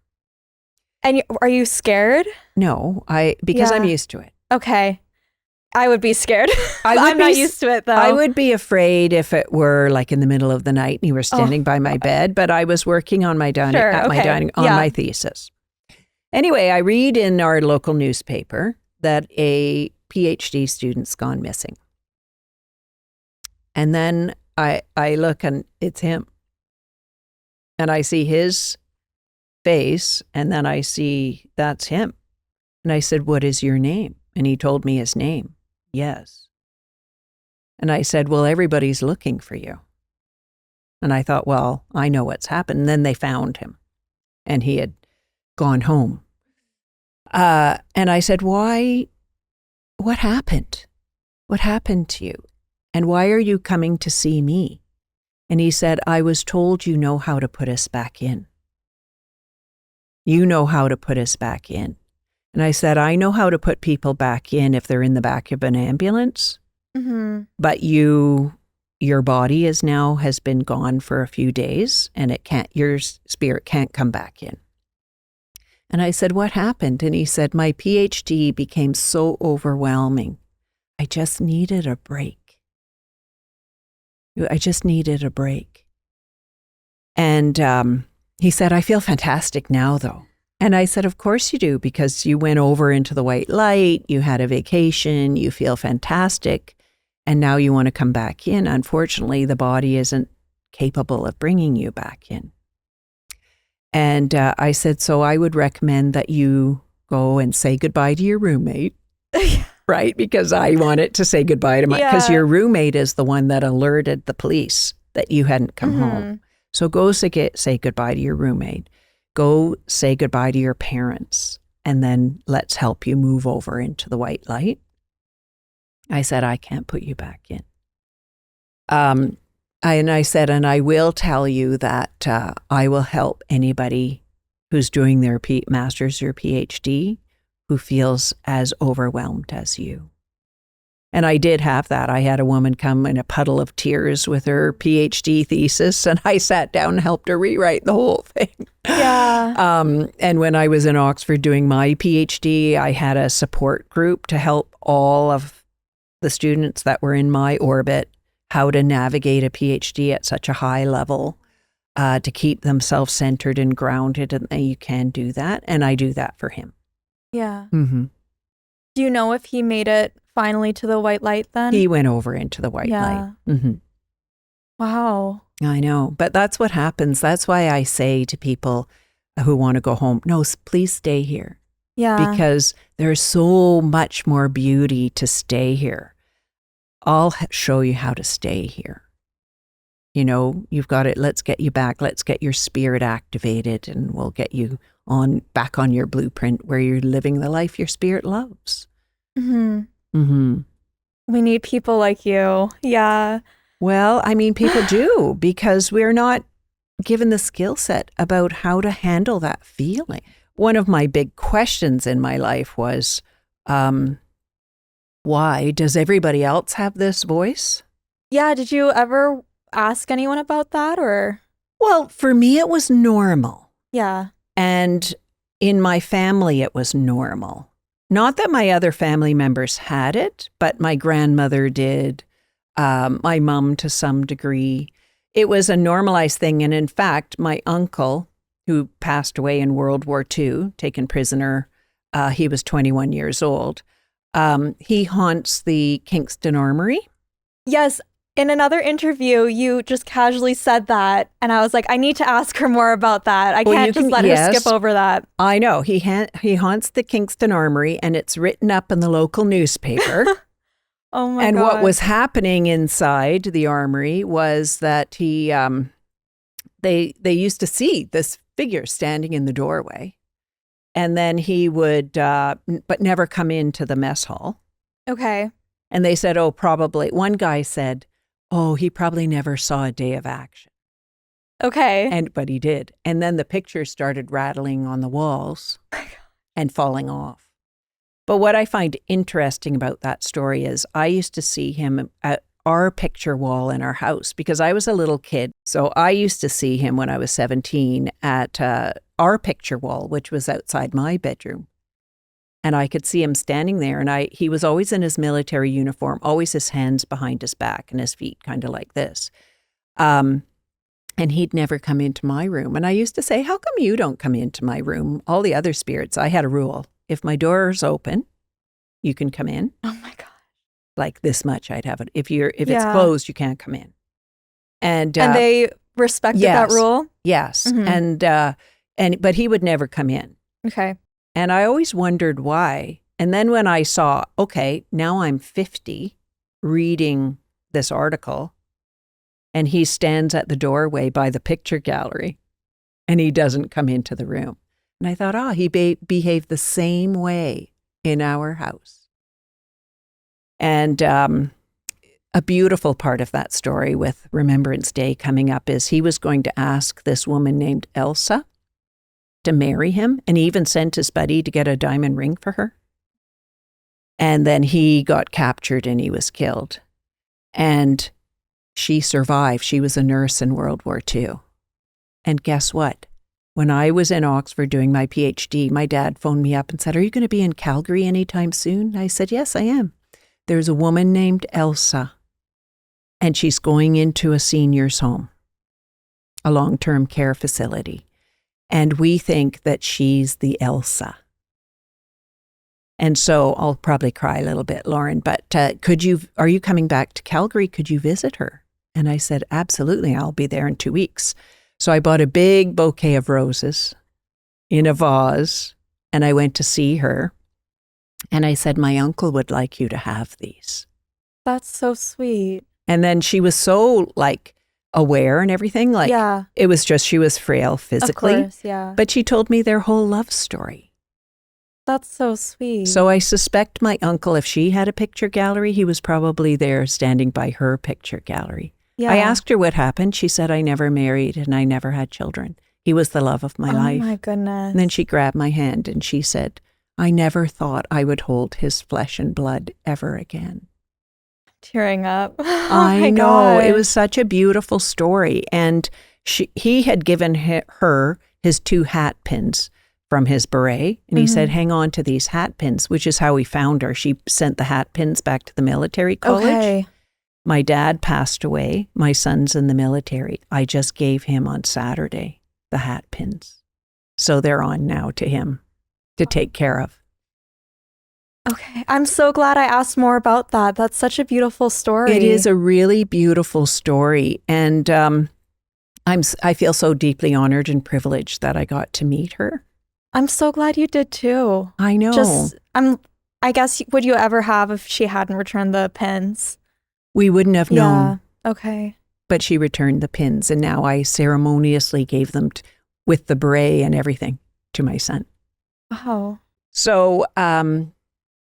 And are you scared? No, because I'm used to it. Okay. I would be scared. I'm not used to it, though. I would be afraid if it were like in the middle of the night and you were standing by my bed, but I was working on my my thesis. Anyway, I read in our local newspaper that a PhD student's gone missing. And then I look and it's him. And I see his face, and then I see that's him. And I said, what is your name? And he told me his name. Yes. And I said, well, everybody's looking for you. And I thought, well, I know what's happened. And then they found him, and he had gone home. And I said, why? What happened? What happened to you? And why are you coming to see me? And he said, I was told you know how to put us back in. You know how to put us back in. And I said, I know how to put people back in if they're in the back of an ambulance. Mm-hmm. But your body has been gone for a few days, and your spirit can't come back in. And I said, what happened? And he said, my PhD became so overwhelming. I just needed a break. I just needed a break. And he said, I feel fantastic now, though. And I said, of course you do, because you went over into the white light, you had a vacation, you feel fantastic, and now you want to come back in. Unfortunately, the body isn't capable of bringing you back in. And I said, so I would recommend that you go and say goodbye to your roommate, right? Because I wanted to say goodbye to because your roommate is the one that alerted the police that you hadn't come home. So go say goodbye to your roommate. Go say goodbye to your parents, and then let's help you move over into the white light. I said, I can't put you back in. And I said, and I will tell you that I will help anybody who's doing their master's or PhD who feels as overwhelmed as you. And I did have that. I had a woman come in a puddle of tears with her PhD thesis, and I sat down and helped her rewrite the whole thing. Yeah. And when I was in Oxford doing my PhD, I had a support group to help all of the students that were in my orbit how to navigate a PhD at such a high level, to keep them self-centered and grounded, and you can do that. And I do that for him. Yeah. Mm-hmm. Do you know if he made it finally to the white light then? He went over into the white light. Mm-hmm. Wow. I know. But that's what happens. That's why I say to people who want to go home, no, please stay here. Yeah. Because there's so much more beauty to stay here. I'll show you how to stay here. You know, you've got it. Let's get you back. Let's get your spirit activated, and we'll get you back on your blueprint where you're living the life your spirit loves. Mm-hmm. Mm-hmm. We need people like you. Yeah. Well, I mean, people do, because we're not given the skill set about how to handle that feeling. One of my big questions in my life was, why does everybody else have this voice? Yeah. Did you ever ask anyone about that, or? Well, for me, it was normal. Yeah. And in my family, it was normal. Not that my other family members had it, but my grandmother did, my mom to some degree. It was a normalized thing. And in fact, my uncle, who passed away in World War II, taken prisoner. He was 21 years old. He haunts the Kingston Armory. Yes. In another interview, you just casually said that. And I was like, I need to ask her more about that. I can't just let her skip over that. I know. He haunts the Kingston Armory, and it's written up in the local newspaper. Oh my God. And what was happening inside the armory was that they used to see this figure standing in the doorway. And then he would, but never come into the mess hall. Okay. And they said, oh, probably. One guy said, oh, he probably never saw a day of action. Okay. But he did. And then the pictures started rattling on the walls and falling off. But what I find interesting about that story is I used to see him at our picture wall in our house because I was a little kid. So I used to see him when I was 17 at our picture wall, which was outside my bedroom. And I could see him standing there, and he was always in his military uniform, always his hands behind his back and his feet kind of like this. And he'd never come into my room. And I used to say, how come you don't come into my room? All the other spirits, I had a rule. If my door's open, you can come in. Oh my God. Like this much, I'd have it. If it's closed, you can't come in. And they respected that rule? Yes. Mm-hmm. But he would never come in. Okay. And I always wondered why. And then when I saw, okay, now I'm 50 reading this article, and he stands at the doorway by the picture gallery, and he doesn't come into the room. And I thought, he behaved the same way in our house. And a beautiful part of that story with Remembrance Day coming up is he was going to ask this woman named Elsa to marry him, and he even sent his buddy to get a diamond ring for her. And then he got captured and he was killed. And she survived. She was a nurse in World War II. And guess what? When I was in Oxford doing my PhD, my dad phoned me up and said, are you going to be in Calgary anytime soon? I said, yes, I am. There's a woman named Elsa, and she's going into a senior's home, a long-term care facility. And we think that she's the Elsa. And so I'll probably cry a little bit, Lauren, but are you coming back to Calgary? Could you visit her? And I said, absolutely, I'll be there in 2 weeks. So I bought a big bouquet of roses in a vase, and I went to see her. And I said, my uncle would like you to have these. That's so sweet. And then she was so aware and everything. It was just, she was frail physically. Of course, yeah. But she told me their whole love story. That's so sweet. So I suspect my uncle, if she had a picture gallery, he was probably there standing by her picture gallery. Yeah. I asked her what happened. She said, I never married and I never had children. He was the love of my life. Oh my goodness. And then she grabbed my hand and she said, I never thought I would hold his flesh and blood ever again. Tearing up. I know. It was such a beautiful story. And he had given her his 2 hat pins from his beret. And he said, hang on to these hat pins, which is how we found her. She sent the hat pins back to the military college. Okay. My dad passed away. My son's in the military. I just gave him on Saturday the hat pins. So they're on now to him to take care of. Okay. I'm so glad I asked more about that. That's such a beautiful story. It is a really beautiful story. And I feel so deeply honored and privileged that I got to meet her. I'm so glad you did too. I know. I guess, would you ever have if she hadn't returned the pins? We wouldn't have known. Yeah. Okay. But she returned the pins, and now I ceremoniously gave them with the beret and everything to my son. Wow. So,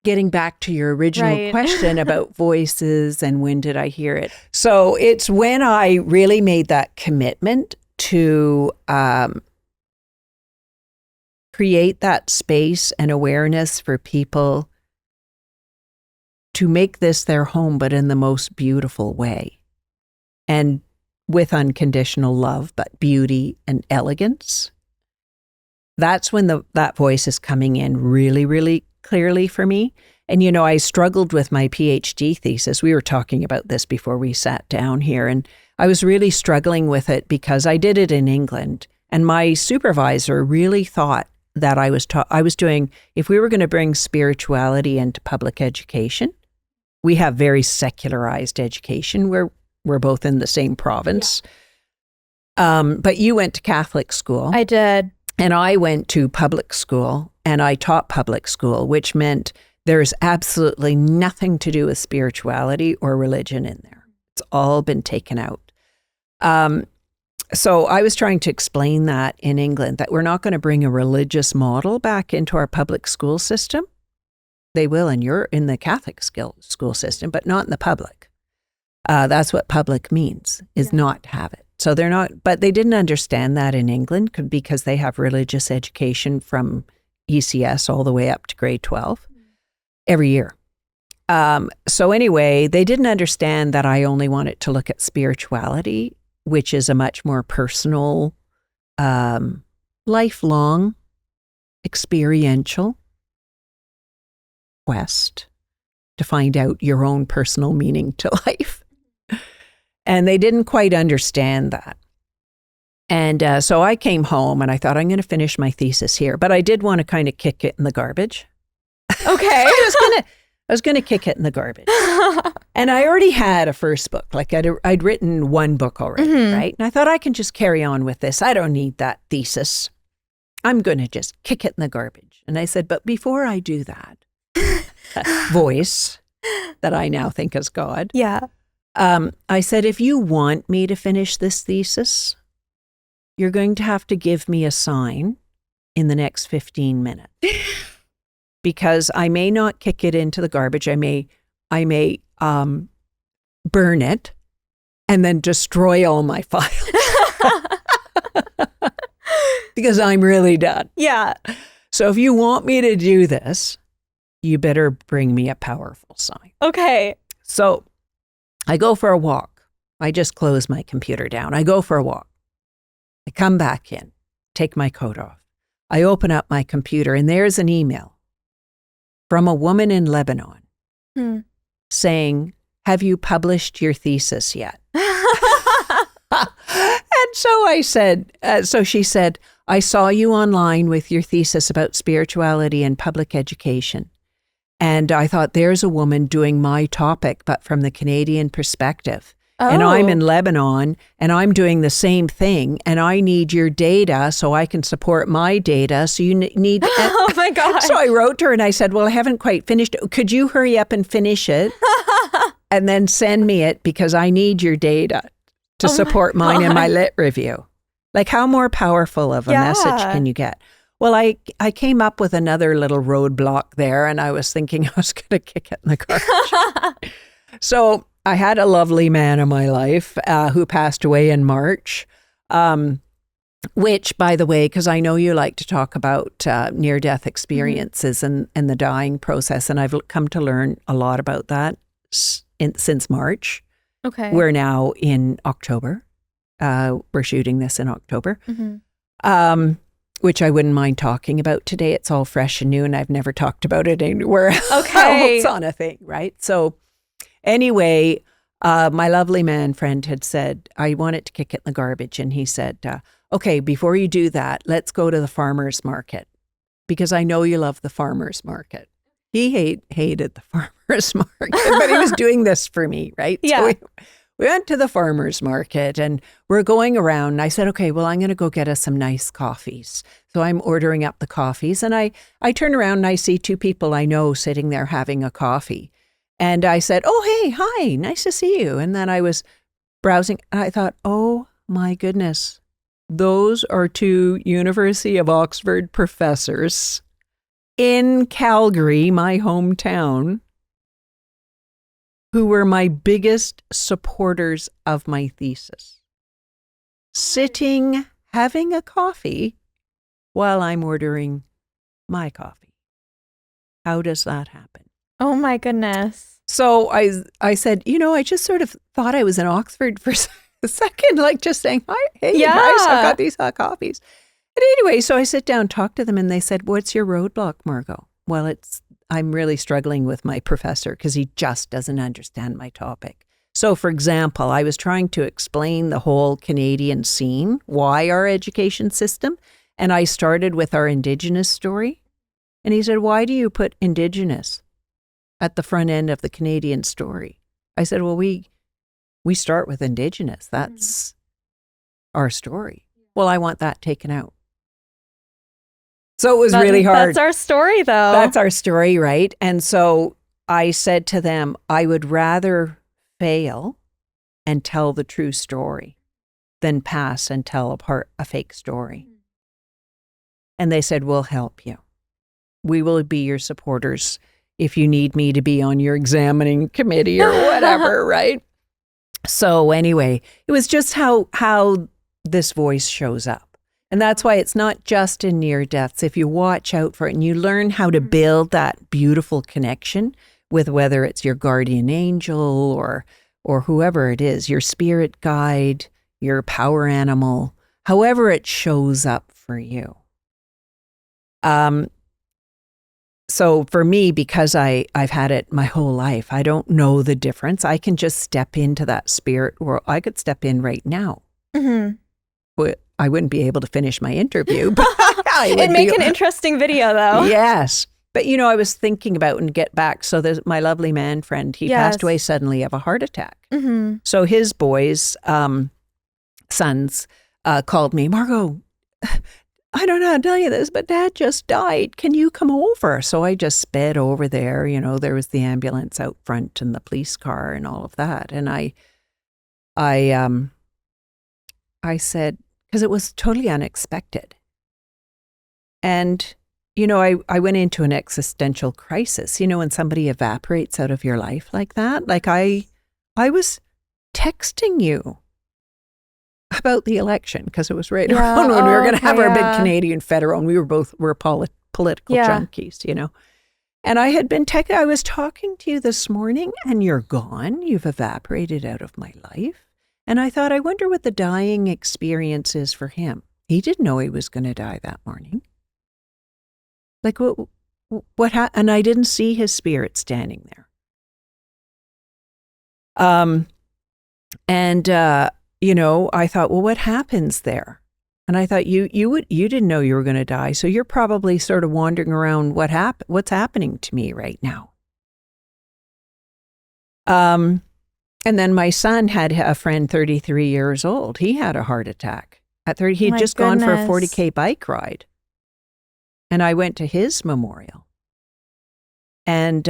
getting back to your original question about voices and when did I hear it? So it's when I really made that commitment to create that space and awareness for people to make this their home, but in the most beautiful way. And with unconditional love, but beauty and elegance. That's when that voice is coming in really, really clearly for me. And, I struggled with my PhD thesis. We were talking about this before we sat down here. And I was really struggling with it because I did it in England And my supervisor really thought that I was doing, if we were going to bring spirituality into public education, we have very secularized education where we're both in the same province. Yeah. But you went to Catholic school. I did. And I went to public school, and I taught public school, which meant there's absolutely nothing to do with spirituality or religion in there. It's all been taken out. So I was trying to explain that in England, that we're not going to bring a religious model back into our public school system. They will in the Catholic school system, but not in the public. That's what public means, is not to have it. So they're not, but they didn't understand that in England because they have religious education from ECS all the way up to grade 12 every year. So anyway, they didn't understand that I only wanted to look at spirituality, which is a much more personal, lifelong, experiential quest to find out your own personal meaning to life. And they didn't quite understand that. And so I came home and I thought, I'm going to finish my thesis here. But I did want to kind of kick it in the garbage. Okay. I was going to kick it in the garbage. And I already had a first book. Like I'd written one book already, right? And I thought I can just carry on with this. I don't need that thesis. I'm going to just kick it in the garbage. And I said, but before I do that, voice that I now think is God. Yeah. I said, if you want me to finish this thesis, you're going to have to give me a sign in the next 15 minutes. Because I may not kick it into the garbage. I may burn it and then destroy all my files. Because I'm really done. Yeah. So if you want me to do this, you better bring me a powerful sign. Okay. So I go for a walk. I just close my computer down. I go for a walk. I come back in, take my coat off. I open up my computer and there's an email from a woman in Lebanon saying, have you published your thesis yet? And so I said, so she said, I saw you online with your thesis about spirituality and public education. And I thought, there's a woman doing my topic, but from the Canadian perspective. Oh. And I'm in Lebanon, and I'm doing the same thing, and I need your data so I can support my data. So you need... Oh, my God. So I wrote to her, and I said, well, I haven't quite finished it. Could you hurry up and finish it and then send me it, because I need your data to support mine in my lit review. Like, how more powerful of a message can you get? Well, I came up with another little roadblock there, and I was thinking I was going to kick it in the garbage. So I had a lovely man in my life who passed away in March, which, by the way, because I know you like to talk about near-death experiences and the dying process, and I've come to learn a lot about that since March. Okay. We're now in October. We're shooting this in October. Which I wouldn't mind talking about today. It's all fresh and new, and I've never talked about it anywhere else on a thing, right? So anyway, my lovely man friend had said, I wanted to kick it in the garbage. And he said, okay, before you do that, let's go to the farmer's market, because I know you love the farmer's market. He hated the farmer's market, but he was doing this for me, right? Yeah. So we went to the farmer's market and we're going around. And I said, okay, well, I'm going to go get us some nice coffees. So I'm ordering up the coffees, and I turn around and I see two people I know sitting there having a coffee. And I said, oh, hey, hi, nice to see you. And then I was browsing and I thought, oh my goodness, those are two University of Oxford professors in Calgary, my hometown, who were my biggest supporters of my thesis, sitting, having a coffee while I'm ordering my coffee. How does that happen? Oh my goodness. So I said, I just sort of thought I was in Oxford for a second, like just saying, hi, hey, guys, I've got these hot coffees. And anyway, so I sit down, talk to them, and they said, what's your roadblock, Margot? Well, I'm really struggling with my professor because he just doesn't understand my topic. So, for example, I was trying to explain the whole Canadian scene, why our education system, and I started with our Indigenous story. And he said, why do you put Indigenous at the front end of the Canadian story? I said, well, we start with Indigenous. That's our story. Well, I want that taken out. So it was really hard. That's our story, though. That's our story, right? And so I said to them, I would rather fail and tell the true story than pass and tell a fake story. And they said, we'll help you. We will be your supporters if you need me to be on your examining committee or whatever, right? So anyway, it was just how this voice shows up. And that's why it's not just in near deaths. If you watch out for it and you learn how to build that beautiful connection with whether it's your guardian angel or whoever it is, your spirit guide, your power animal, however it shows up for you. So for me, because I've had it my whole life, I don't know the difference. I can just step into that spirit world. I could step in right now. Mm-hmm. But I wouldn't be able to finish my interview. But it'd make an interesting video, though. Yes. But, I was thinking about and get back. So there's my lovely man friend. He passed away suddenly of a heart attack. Mm-hmm. So his boys, sons, called me, Margot, I don't know how to tell you this, but Dad just died. Can you come over? So I just sped over there. There was the ambulance out front and the police car and all of that. And I said, because it was totally unexpected. And, I went into an existential crisis, when somebody evaporates out of your life like that. Like I was texting you about the election because it was right around when we were going to have our big Canadian federal, and we were political junkies, And I had been I was talking to you this morning and you're gone. You've evaporated out of my life. And I thought, I wonder what the dying experience is for him. He didn't know he was going to die that morning. Like what happened? And I didn't see his spirit standing there. I thought, well, what happens there? And I thought you didn't know you were going to die, so you're probably sort of wandering around what's happening to me right now. And then my son had a friend, 33 years old. He had a heart attack at 30. He'd just gone for a 40K bike ride, and I went to his memorial, and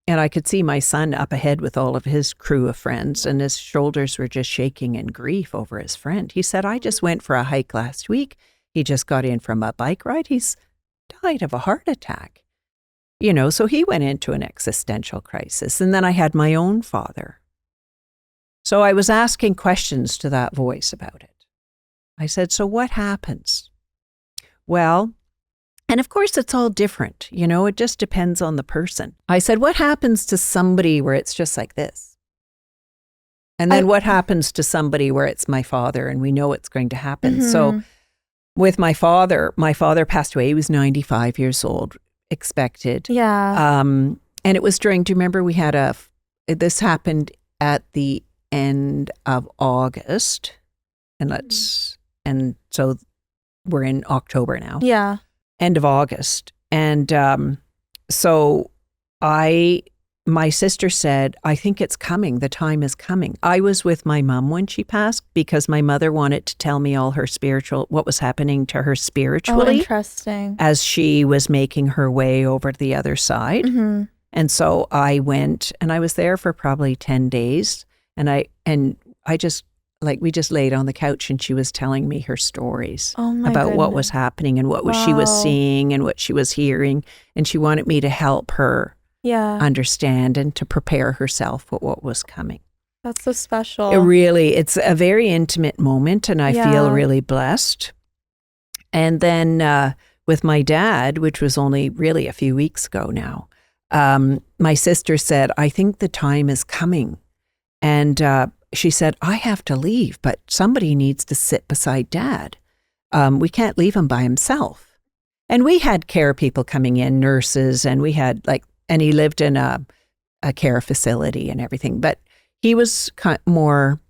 I could see my son up ahead with all of his crew of friends, and his shoulders were just shaking in grief over his friend. He said, I just went for a hike last week. He just got in from a bike ride. He's died of a heart attack. So he went into an existential crisis. And then I had my own father. So I was asking questions to that voice about it. I said, so what happens? Well, and of course, it's all different. It just depends on the person. I said, what happens to somebody where it's just like this? And then what happens to somebody where it's my father and we know it's going to happen? Mm-hmm. So with my father passed away. He was 95 years old, expected. Yeah. And it was do you remember we had this happened at the end of August. And so we're in October now. Yeah. End of August. And so my sister said, I think it's coming. The time is coming. I was with my mom when she passed because my mother wanted to tell me all her what was happening to her spiritually. Oh, interesting. As she was making her way over to the other side. Mm-hmm. And so I went and I was there for probably 10 days. And I just, we just laid on the couch and she was telling me her stories about what was happening and what she was seeing and what she was hearing. And she wanted me to help her understand and to prepare herself for what was coming. That's so special. It's a very intimate moment and I feel really blessed. And then with my dad, which was only really a few weeks ago now, my sister said, I think the time is coming. And she said, I have to leave, but somebody needs to sit beside Dad. We can't leave him by himself. And we had care people coming in, nurses, and we had and he lived in a care facility and everything. But he was more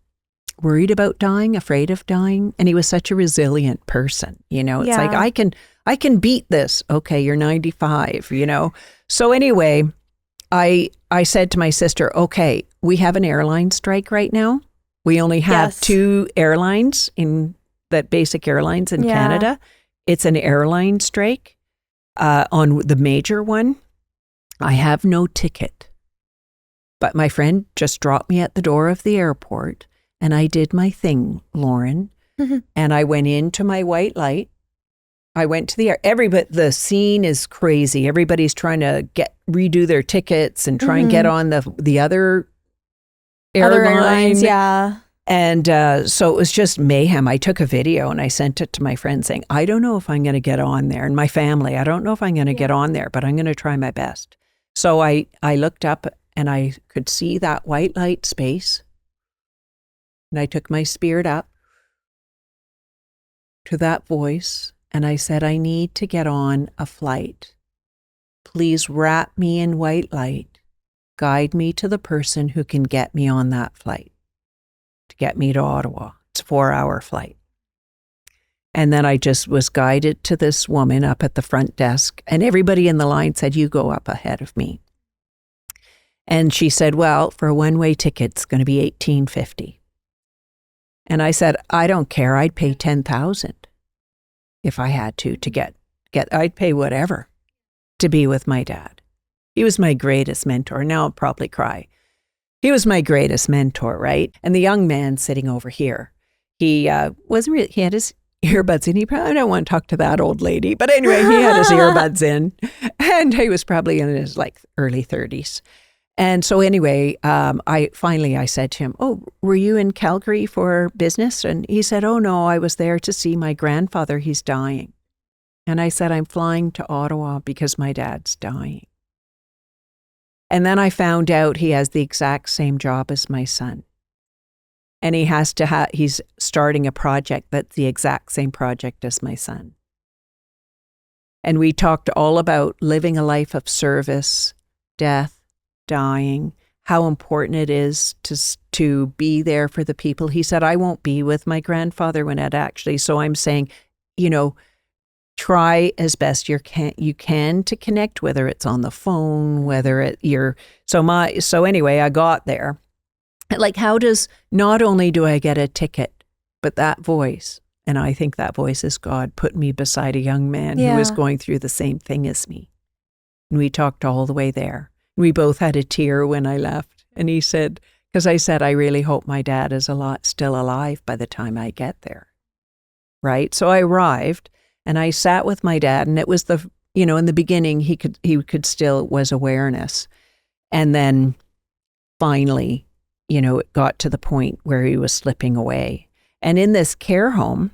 worried about dying, afraid of dying. And he was such a resilient person. It's Yeah. like, I can beat this. Okay, you're 95, So anyway, I said to my sister, okay, we have an airline strike right now. We only have Yes. 2 airlines basic airlines in Canada. It's an airline strike on the major one. I have no ticket. But my friend just dropped me at the door of the airport, and I did my thing, Lauren. And I went into my white light. I went to the scene is crazy. Everybody's trying to redo their tickets and try and get on the other airlines. Yeah. And so it was just mayhem. I took a video and I sent it to my friend saying, I don't know if I'm going to get on there. And my family, I don't know if I'm going to get on there, but I'm going to try my best. So I looked up and I could see that white light space. And I took my spirit up to that voice. And I said, I need to get on a flight. Please wrap me in white light. Guide me to the person who can get me on that flight to get me to Ottawa. It's a 4-hour flight. And then I just was guided to this woman up at the front desk. And everybody in the line said, you go up ahead of me. And she said, well, for a one-way ticket, it's going to be $18.50. And I said, I don't care. I'd pay $10,000 if I had to get, I'd pay whatever to be with my dad. He was my greatest mentor. Now I'll probably cry. He was my greatest mentor, right? And the young man sitting over here, he wasn't really, he had his earbuds in. I don't want to talk to that old lady, but anyway, he had his earbuds in, and he was probably in his early 30s. And so anyway, I said to him, oh, were you in Calgary for business? And he said, oh no, I was there to see my grandfather. He's dying. And I said, I'm flying to Ottawa because my dad's dying. And then I found out he has the exact same job as my son. And he has to he's starting a project that's the exact same project as my son. And we talked all about living a life of service, death, dying, how important it is to be there for the people. He said, I won't be with my grandfather when it actually, so I'm saying, try as best you can to connect, whether it's on the phone, whether so anyway, I got there. How does, not only do I get a ticket, but that voice, and I think that voice is God, put me beside a young man who was going through the same thing as me. And we talked all the way there. We both had a tear when I left. And he said, because I said, I really hope my dad is still alive by the time I get there. Right? So I arrived and I sat with my dad, and it was in the beginning, he could still was awareness. And then finally, it got to the point where he was slipping away. And in this care home,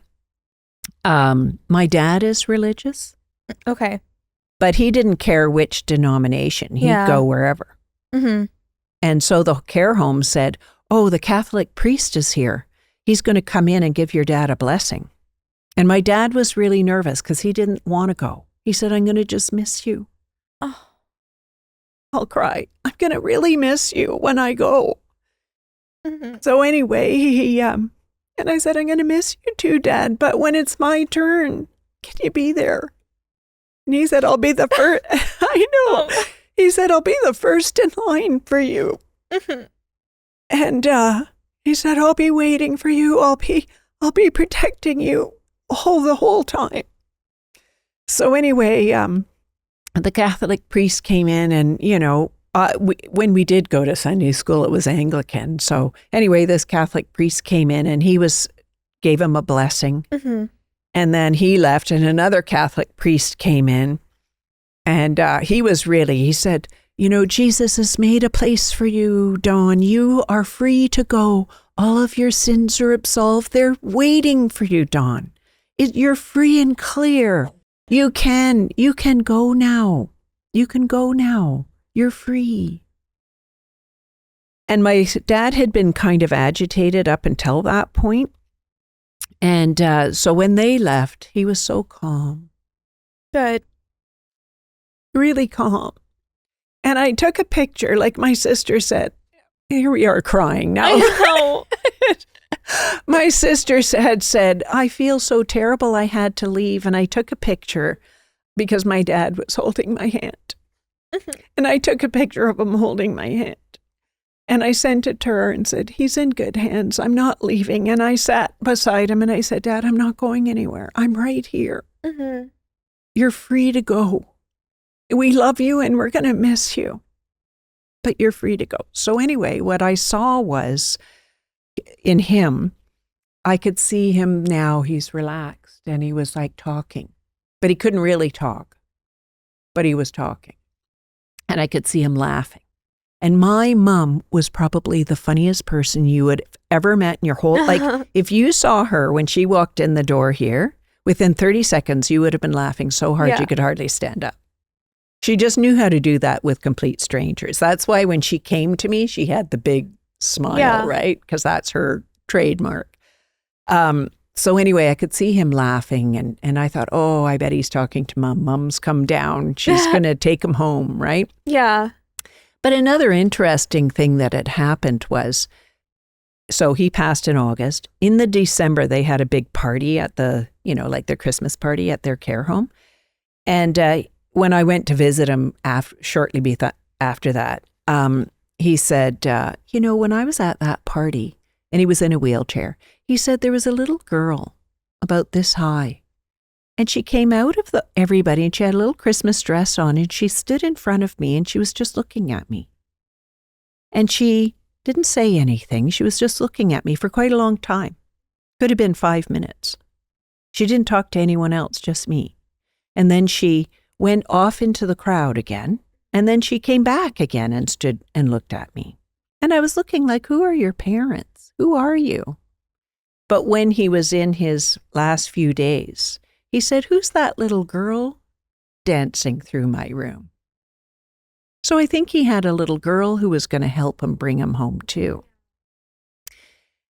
my dad is religious. Okay. But he didn't care which denomination. He'd go wherever. Mm-hmm. And so the care home said, oh, the Catholic priest is here. He's going to come in and give your dad a blessing. And my dad was really nervous because he didn't want to go. He said, I'm going to just miss you. Oh, I'll cry. I'm going to really miss you when I go. Mm-hmm. So anyway, and I said, I'm going to miss you too, Dad. But when it's my turn, can you be there? And he said, I'll be the first. I know. He said, I'll be the first in line for you. Mm-hmm. And he said, I'll be waiting for you. I'll be protecting you the whole time. So anyway, the Catholic priest came in, and, when we did go to Sunday school, it was Anglican. So anyway, this Catholic priest came in, and gave him a blessing. Mm-hmm. And then he left, and another Catholic priest came in, and he said, Jesus has made a place for you, Dawn. You are free to go. All of your sins are absolved. They're waiting for you, Dawn. You're free and clear. You can go now. You can go now. You're free. And my dad had been kind of agitated up until that point. And so when they left, he was so calm. Good. Really calm. And I took a picture, like my sister said. here we are crying now. I know. My sister had said, I feel so terrible I had to leave. And I took a picture because my dad was holding my hand. And I took a picture of him holding my hand. And I sent it to her and said, he's in good hands. I'm not leaving. And I sat beside him and I said, Dad, I'm not going anywhere. I'm right here. Mm-hmm. You're free to go. We love you and we're going to miss you. But you're free to go. So anyway, what I saw was in him, I could see him now. He's relaxed and he was like talking. But he couldn't really talk. But he was talking. And I could see him laughing. And my mom was probably the funniest person you would have ever met in your whole, like if you saw her when she walked in the door here, within 30 seconds, you would have been laughing so hard you could hardly stand up. She just knew how to do that with complete strangers. That's why when she came to me, she had the big smile, right? Because that's her trademark. So anyway, I could see him laughing and I thought, oh, I bet he's talking to Mom. Mom's come down. She's going to take him home, right? Yeah. But another interesting thing that had happened was, so he passed in August. In the December, they had a big party at the, like their Christmas party at their care home. And when I went to visit him shortly after that, he said, when I was at that party, and he was in a wheelchair, he said there was a little girl about this high. And she came out of everybody and she had a little Christmas dress on and she stood in front of me and she was just looking at me. And she didn't say anything. She was just looking at me for quite a long time. Could have been 5 minutes. She didn't talk to anyone else, just me. And then she went off into the crowd again. And then she came back again and stood and looked at me. And I was looking like, who are your parents? Who are you? But when he was in his last few days, he said, who's that little girl dancing through my room? So I think he had a little girl who was going to help him bring him home too.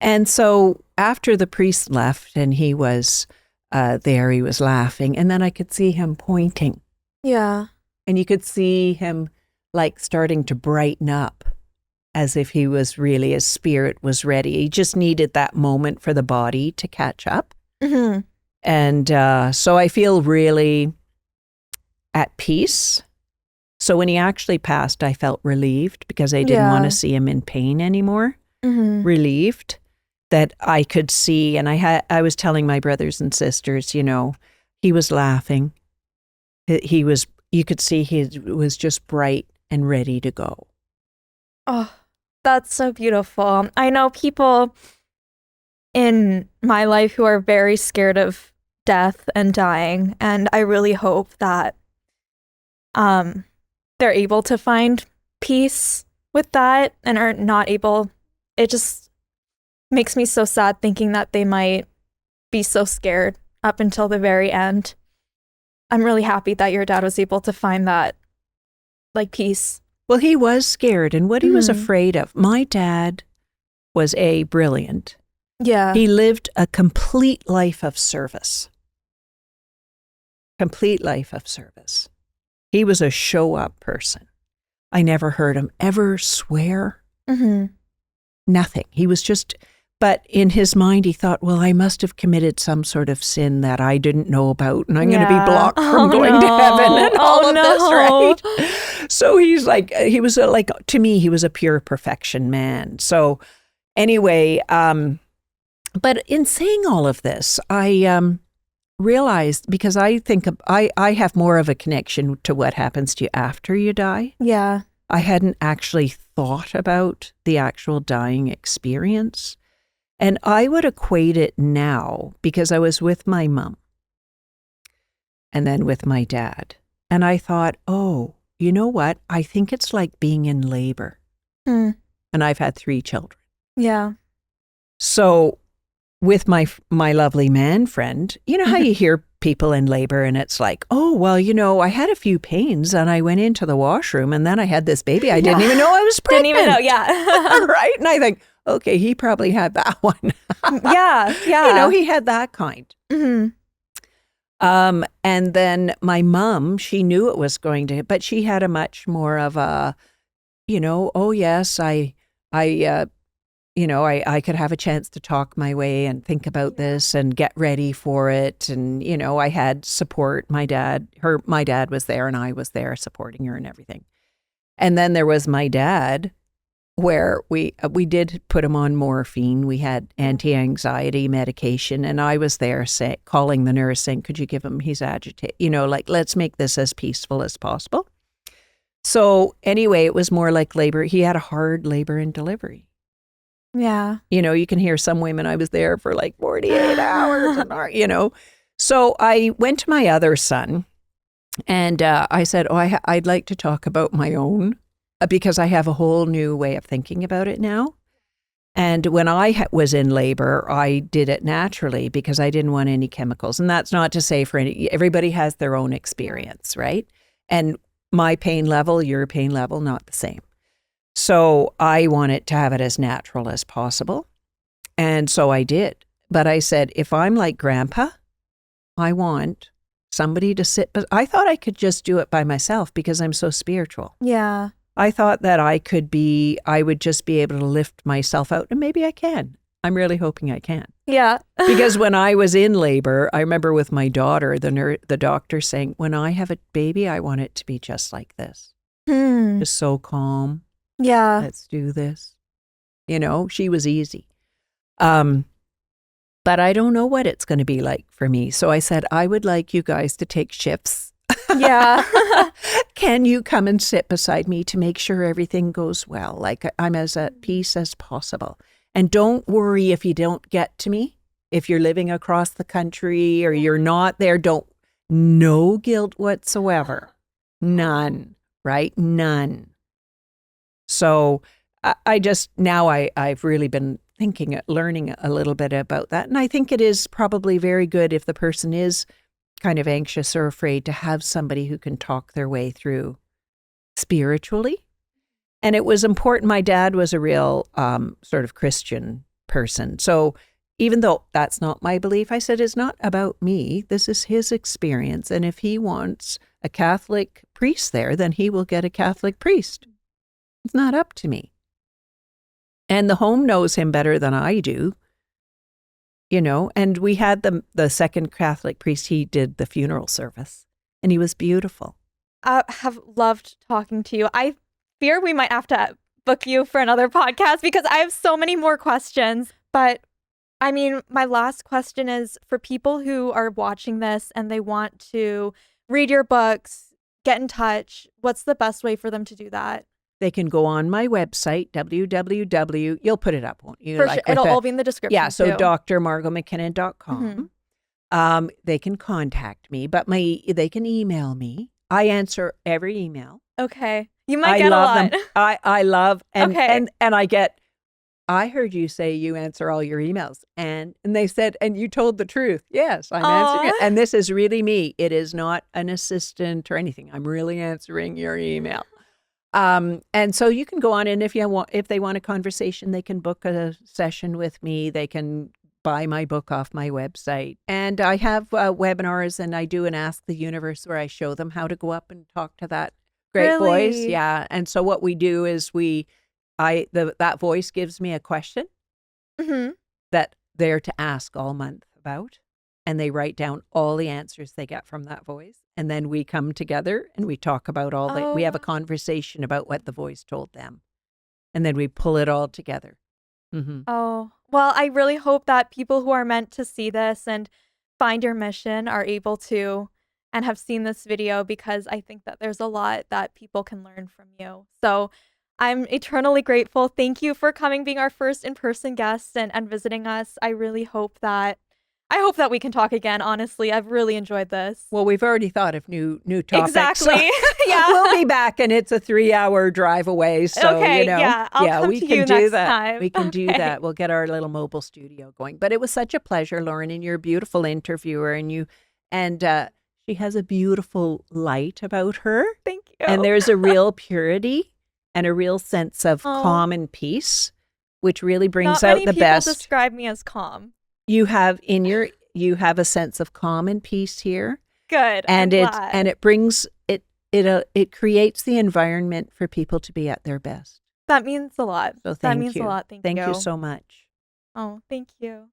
And so after the priest left and he was there, he was laughing. And then I could see him pointing. Yeah. And you could see him like starting to brighten up as if he was really, his spirit was ready. He just needed that moment for the body to catch up. Mm-hmm. And so I feel really at peace. So when he actually passed, I felt relieved because I didn't want to see him in pain anymore. Mm-hmm. Relieved that I could see. And I was telling my brothers and sisters, he was laughing. You could see he was just bright and ready to go. Oh, that's so beautiful. I know people in my life who are very scared of death and dying, and I really hope that they're able to find peace with that and are not able. It just makes me so sad thinking that they might be so scared up until the very end. I'm really happy that your dad was able to find that peace. Well, he was scared, and what he was afraid of. My dad was brilliant. Yeah. He lived a complete life of service. Complete life of service. He was a show-up person. I never heard him ever swear. Mm-hmm. Nothing. He was just, but in his mind he thought, well, I must have committed some sort of sin that I didn't know about, and I'm going to be blocked from going to heaven and all of this, right? So he was to me, he was a pure perfection man. So anyway, but in saying all of this, I realized, because I think I have more of a connection to what happens to you after you die. Yeah. I hadn't actually thought about the actual dying experience. And I would equate it now, because I was with my mom and then with my dad. And I thought, oh, you know what? I think it's like being in labor. And I've had 3 children. Yeah. So with my lovely man friend, you know how you hear people in labor and it's like, oh, well, I had a few pains and I went into the washroom and then I had this baby. I didn't even know I was pregnant. Didn't even know, yeah. Right? And I think, okay, he probably had that one. Yeah. He had that kind. Mm-hmm. And then my mom, she knew it was going to, but she had a much more of a, oh yes, I I could have a chance to talk my way and think about this and get ready for it. And, I had support. My dad was there and I was there supporting her and everything. And then there was my dad, where we did put him on morphine. We had anti-anxiety medication, and I was there calling the nurse saying, could you give him, he's agitated, let's make this as peaceful as possible. So anyway, it was more like labor. He had a hard labor and delivery. Yeah. You can hear some women, I was there for like 48 hours, and, So I went to my other son and I said, I'd like to talk about my own, because I have a whole new way of thinking about it now. And when I was in labor, I did it naturally because I didn't want any chemicals. And that's not to say everybody has their own experience, right? And my pain level, your pain level, not the same. So I wanted to have it as natural as possible. And so I did. But I said, if I'm like Grandpa, I want somebody to sit. But I thought I could just do it by myself because I'm so spiritual. Yeah. I thought that I would just be able to lift myself out, and maybe I can. I'm really hoping I can. Yeah. Because when I was in labor, I remember with my daughter, the doctor saying, when I have a baby, I want it to be just like this. Just so calm. Yeah. Let's do this. She was easy. But I don't know what it's going to be like for me. So I said, I would like you guys to take shifts. Yeah. Can you come and sit beside me to make sure everything goes well? Like I'm as at peace as possible. And don't worry if you don't get to me. If you're living across the country or you're not there, no guilt whatsoever. None, right? None. So I've really been learning a little bit about that. And I think it is probably very good if the person is kind of anxious or afraid to have somebody who can talk their way through spiritually. And it was important. My dad was a real sort of Christian person. So even though that's not my belief, I said, it's not about me. This is his experience. And if he wants a Catholic priest there, then he will get a Catholic priest. It's not up to me. And the home knows him better than I do. And we had the second Catholic priest, he did the funeral service, and he was beautiful. I have loved talking to you. I fear we might have to book you for another podcast because I have so many more questions. But I mean, my last question is for people who are watching this and they want to read your books, get in touch, what's the best way for them to do that? They can go on my website, www. You'll put it up, won't you? For sure. It'll all be in the description. Yeah, so too. drmargotmckinnon.com. Mm-hmm. They can contact me, but they can email me. I answer every email. Okay. You might get a lot. Them. I love and I get. I heard you say you answer all your emails, and they said, and you told the truth. Yes, I'm answering it, and this is really me. It is not an assistant or anything. I'm really answering your email. And so you can go on, and if they want a conversation, they can book a session with me. They can buy my book off my website. And I have webinars, and I do an Ask the Universe where I show them how to go up and talk to that great voice. Yeah. And so what we do is that voice gives me a question that they're to ask all month about. And they write down all the answers they get from that voice. And then we come together and we talk about we have a conversation about what the voice told them. And then we pull it all together. Mm-hmm. Oh, well, I really hope that people who are meant to see this and find your mission are able to and have seen this video, because I think that there's a lot that people can learn from you. So I'm eternally grateful. Thank you for coming, being our first in-person guest and visiting us. I really hope that we can talk again. Honestly, I've really enjoyed this. Well, we've already thought of new topics. Exactly. So yeah. We'll be back, and it's a 3-hour drive away. So, okay, yeah, I'll come we to can you do next that. time. We can do that. We'll get our little mobile studio going. But it was such a pleasure, Lauren, and you're a beautiful interviewer, and she has a beautiful light about her. Thank you. And there's a real purity and a real sense of calm and peace, which really brings out the best. Not many people describe me as calm. You have a sense of calm and peace here. Good. And it brings it creates the environment for people to be at their best. That means a lot. So That thank means you. a lot. Thank you. Thank you so much. Oh, thank you.